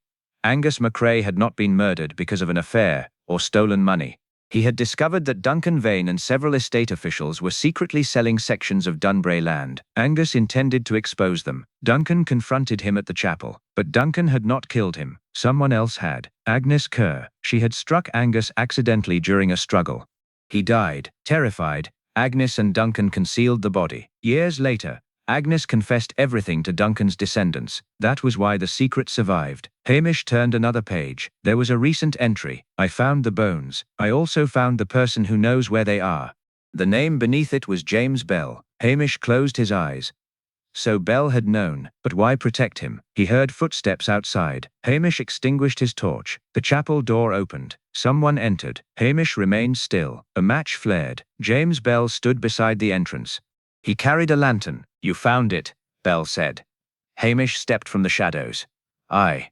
B: Angus MacRae had not been murdered because of an affair or stolen money. He had discovered that Duncan Vane and several estate officials were secretly selling sections of Dunbury land. Angus intended to expose them. Duncan confronted him at the chapel. But Duncan had not killed him. Someone else had. Agnes Kerr. She had struck Angus accidentally during a struggle. He died. Terrified, Agnes and Duncan concealed the body. Years later, Agnes confessed everything to Duncan's descendants. That was why the secret survived. Hamish turned another page. There was a recent entry. "I found the bones. I also found the person who knows where they are." The name beneath it was James Bell. Hamish closed his eyes. So Bell had known, but why protect him? He heard footsteps outside. Hamish extinguished his torch. The chapel door opened. Someone entered. Hamish remained still. A match flared. James Bell stood beside the entrance. He carried a lantern. "You found it," Bell said. Hamish stepped from the shadows. "Aye."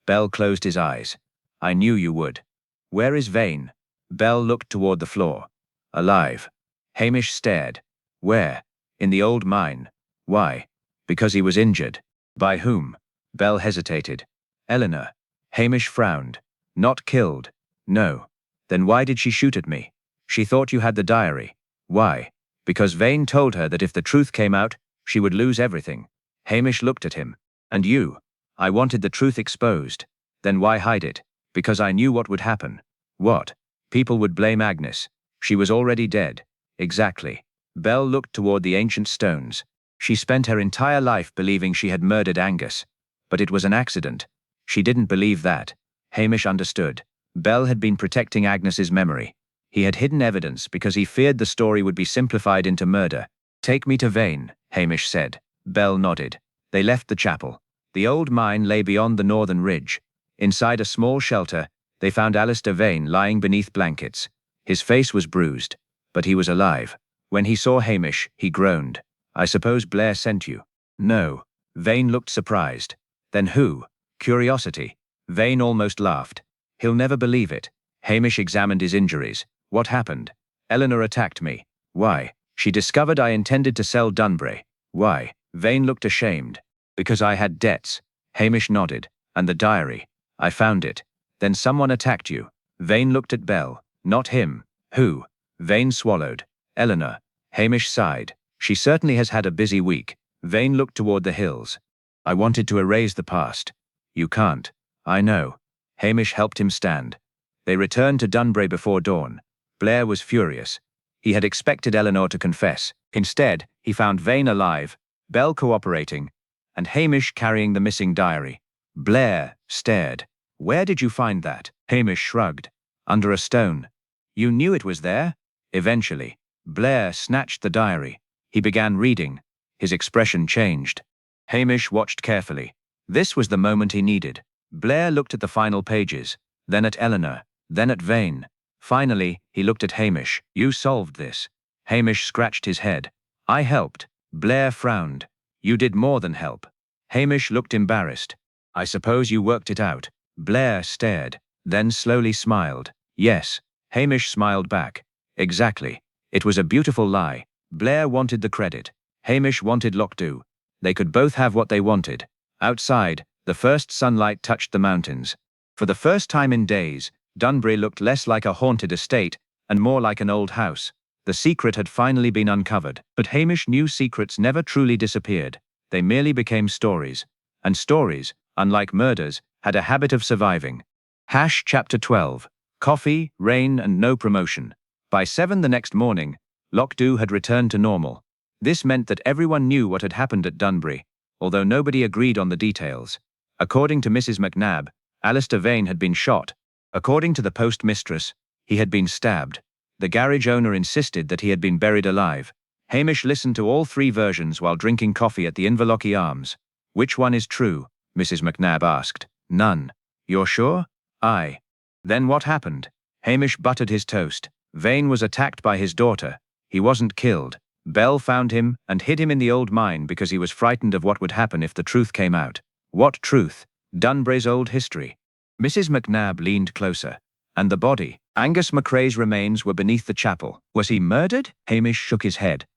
B: Bell closed his eyes. "I knew you would." "Where is Vane?" Bell looked toward the floor. "Alive." Hamish stared. "Where?" "In the old mine." "Why?" "Because he was injured." "By whom?" Bell hesitated. "Eleanor." Hamish frowned. "Not killed." "No." "Then why did she shoot at me?" "She thought you had the diary." "Why?" "Because Vane told her that if the truth came out, she would lose everything." Hamish looked at him. "And you?" "I wanted the truth exposed." "Then why hide it?" "Because I knew what would happen." "What?" "People would blame Agnes. She was already dead." "Exactly." Bell looked toward the ancient stones. "She spent her entire life believing she had murdered Angus. But it was an accident." She didn't believe that. Hamish understood. Bell had been protecting Agnes's memory. He had hidden evidence because he feared the story would be simplified into murder. "Take me to Vane," Hamish said. Bell nodded. They left the chapel. The old mine lay beyond the northern ridge. Inside a small shelter, they found Alistair Vane lying beneath blankets. His face was bruised. but he was alive. When he saw Hamish, he groaned. "I suppose Blair sent you?" "No." Vane looked surprised. "Then who?" "Curiosity." Vane almost laughed. "He'll never believe it." Hamish examined his injuries. "What happened?" "Eleanor attacked me." "Why?" "She discovered I intended to sell Dunbury." "Why?" Vane looked ashamed. "Because I had debts." Hamish nodded. "And the diary?" "I found it." "Then someone attacked you." Vane looked at Bell. "Not him." "Who?" Vane swallowed. "Eleanor." Hamish sighed. "She certainly has had a busy week." Vane looked toward the hills. "I wanted to erase the past." "You can't." "I know." Hamish helped him stand. They returned to Dunbury before dawn. Blair was furious. He had expected Eleanor to confess. Instead, he found Vane alive, Bell cooperating, and Hamish carrying the missing diary. Blair stared. "Where did you find that?" Hamish shrugged. "Under a stone." "You knew it was there?" "Eventually." Blair snatched the diary. He began reading. His expression changed. Hamish watched carefully. This was the moment he needed. Blair looked at the final pages, then at Eleanor, then at Vane. Finally, he looked at Hamish. "You solved this." Hamish scratched his head. "I helped." Blair frowned. "You did more than help." Hamish looked embarrassed. "I suppose you worked it out." Blair stared, then slowly smiled. "Yes." Hamish smiled back. "Exactly. It was a beautiful lie." Blair wanted the credit. Hamish wanted Lockdoux. They could both have what they wanted. Outside, the first sunlight touched the mountains. For the first time in days, Dunbury looked less like a haunted estate and more like an old house. The secret had finally been uncovered. But Hamish knew secrets never truly disappeared. They merely became stories. And stories, unlike murders, had a habit of surviving. Chapter 12. Coffee, rain, and no promotion. By 7 the next morning, Lockdoux had returned to normal. This meant that everyone knew what had happened at Dunbury, although nobody agreed on the details. According to Mrs. Macnab, Alistair Vane had been shot. According to the postmistress, he had been stabbed. The garage owner insisted that he had been buried alive. Hamish listened to all three versions while drinking coffee at the Inverlochy Arms. "Which one is true?" Mrs. Macnab asked. "None." "You're sure?" "Aye." "Then what happened?" Hamish buttered his toast. "Vane was attacked by his daughter. He wasn't killed. Bell found him and hid him in the old mine because he was frightened of what would happen if the truth came out." "What truth?" "Dunbury's old history." Mrs. Macnab leaned closer. "And the body?" "Angus McRae's remains were beneath the chapel." "Was he murdered?" Hamish shook his head.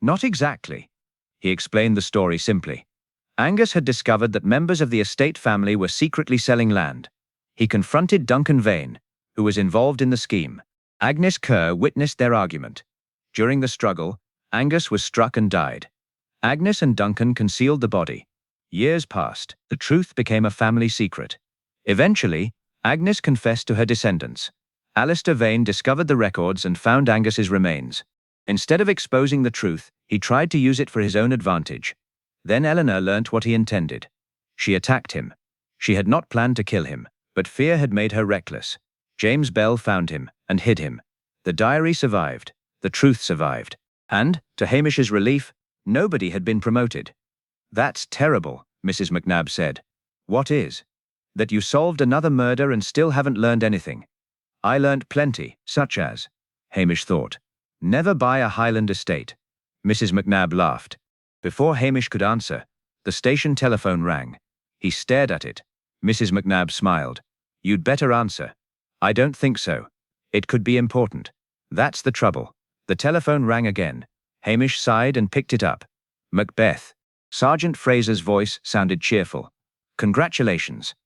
B: "Not exactly." He explained the story simply. Angus had discovered that members of the estate family were secretly selling land. He confronted Duncan Vane, who was involved in the scheme. Agnes Kerr witnessed their argument. During the struggle, Angus was struck and died. Agnes and Duncan concealed the body. Years passed. The truth became a family secret. Eventually, Agnes confessed to her descendants. Alistair Vane discovered the records and found Angus's remains. Instead of exposing the truth, he tried to use it for his own advantage. Then Eleanor learnt what he intended. She attacked him. She had not planned to kill him, but fear had made her reckless. James Bell found him and hid him. The diary survived. The truth survived. And, to Hamish's relief, nobody had been promoted. "That's terrible," Mrs. Macnab said. "What is?" "That you solved another murder and still haven't learned anything." "I learnt plenty, such as," Hamish thought. "Never buy a Highland estate." Mrs. Macnab laughed. Before Hamish could answer, the station telephone rang. He stared at it. Mrs. Macnab smiled. "You'd better answer." "I don't think so. It could be important." "That's the trouble." The telephone rang again. Hamish sighed and picked it up. "Macbeth." Sergeant Fraser's voice sounded cheerful. "Congratulations."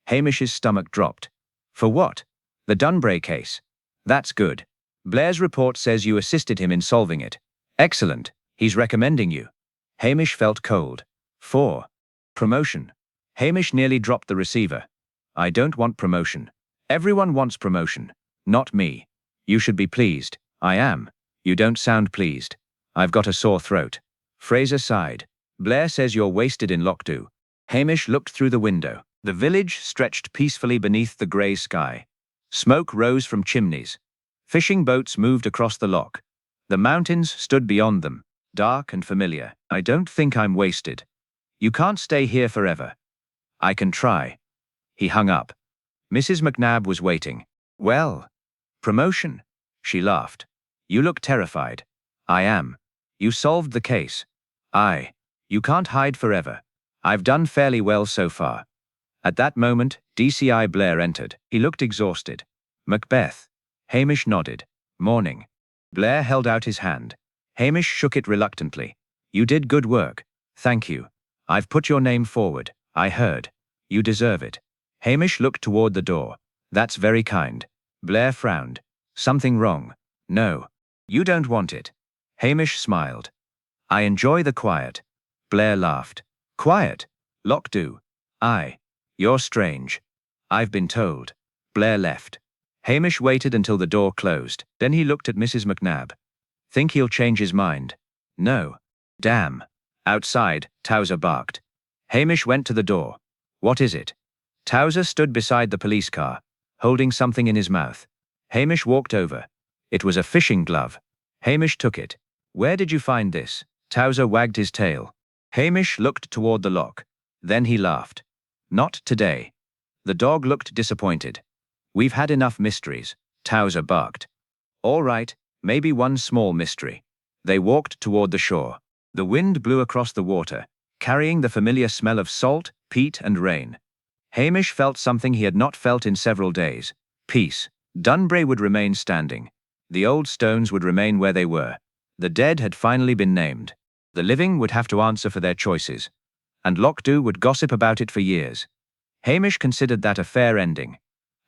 B: Hamish's stomach dropped. "For what?" "The Dunbury case." "That's good. Blair's report says you assisted him in solving it." "Excellent. He's recommending you." Hamish felt cold. "For promotion." Hamish nearly dropped the receiver. "I don't want promotion. Everyone wants promotion. Not me." "You should be pleased." "I am." "You don't sound pleased." "I've got a sore throat." Fraser sighed. "Blair says you're wasted in Lockdoux." Hamish looked through the window. The village stretched peacefully beneath the grey sky. Smoke rose from chimneys. Fishing boats moved across the loch. The mountains stood beyond them, dark and familiar. "I don't think I'm wasted." "You can't stay here forever." "I can try." He hung up. Mrs. Macnab was waiting. "Well, promotion." She laughed. You look terrified. I am. You solved the case. Aye. You can't hide forever. I've done fairly well so far. At that moment, DCI Blair entered. He looked exhausted. Macbeth. Hamish nodded. Morning. Blair held out his hand. Hamish shook it reluctantly. You did good work. Thank you. I've put your name forward. I heard. You deserve it. Hamish looked toward the door. That's very kind. Blair frowned. Something wrong? No. You don't want it. Hamish smiled. I enjoy the quiet. Blair laughed. Quiet? Lockdo. Aye. You're strange. I've been told. Blair left. Hamish waited until the door closed. Then he looked at Mrs. McNab. Think he'll change his mind? No. Damn. Outside, Towser barked. Hamish went to the door. What is it? Towser stood beside the police car, holding something in his mouth. Hamish walked over. It was a fishing glove. Hamish took it. Where did you find this? Towser wagged his tail. Hamish looked toward the lock. Then he laughed. Not today. The dog looked disappointed. We've had enough mysteries, Towser barked. All right, maybe one small mystery. They walked toward the shore. The wind blew across the water, carrying the familiar smell of salt, peat, and rain. Hamish felt something he had not felt in several days. Peace. Dunbury would remain standing. The old stones would remain where they were. The dead had finally been named. The living would have to answer for their choices. And Lockdo would gossip about it for years. Hamish considered that a fair ending.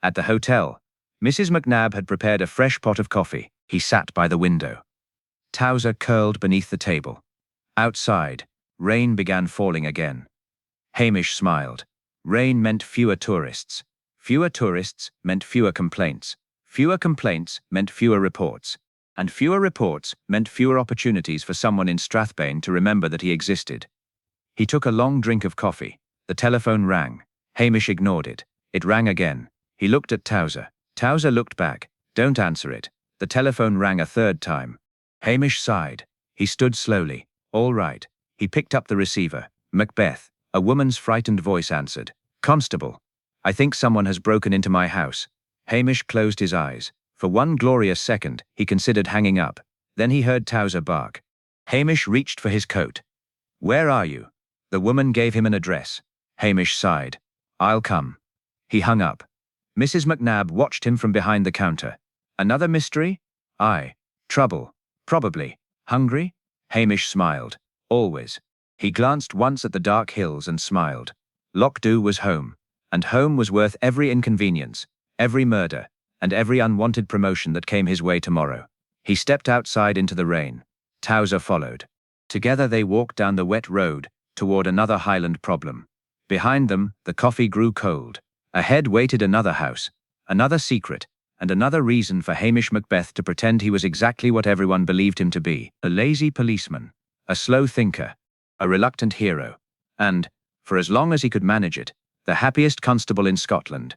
B: At the hotel, Mrs. McNab had prepared a fresh pot of coffee. He sat by the window. Towser curled beneath the table. Outside, rain began falling again. Hamish smiled. Rain meant fewer tourists. Fewer tourists meant fewer complaints. Fewer complaints meant fewer reports. And fewer reports meant fewer opportunities for someone in Strathbane to remember that he existed. He took a long drink of coffee. The telephone rang. Hamish ignored it. It rang again. He looked at Towser. Towser looked back. Don't answer it. The telephone rang a third time. Hamish sighed. He stood slowly. All right. He picked up the receiver. Macbeth. A woman's frightened voice answered. Constable. I think someone has broken into my house. Hamish closed his eyes. For one glorious second, he considered hanging up. Then he heard Towser bark. Hamish reached for his coat. Where are you? The woman gave him an address. Hamish sighed. I'll come. He hung up. Mrs. McNab watched him from behind the counter. Another mystery? Aye. Trouble. Probably. Hungry? Hamish smiled. Always. He glanced once at the dark hills and smiled. Lockdo was home. And home was worth every inconvenience, every murder, and every unwanted promotion that came his way tomorrow. He stepped outside into the rain. Towser followed. Together they walked down the wet road, toward another Highland problem. Behind them, the coffee grew cold. Ahead waited another house, another secret, and another reason for Hamish Macbeth to pretend he was exactly what everyone believed him to be: a lazy policeman, a slow thinker, a reluctant hero, and, for as long as he could manage it, the happiest constable in Scotland.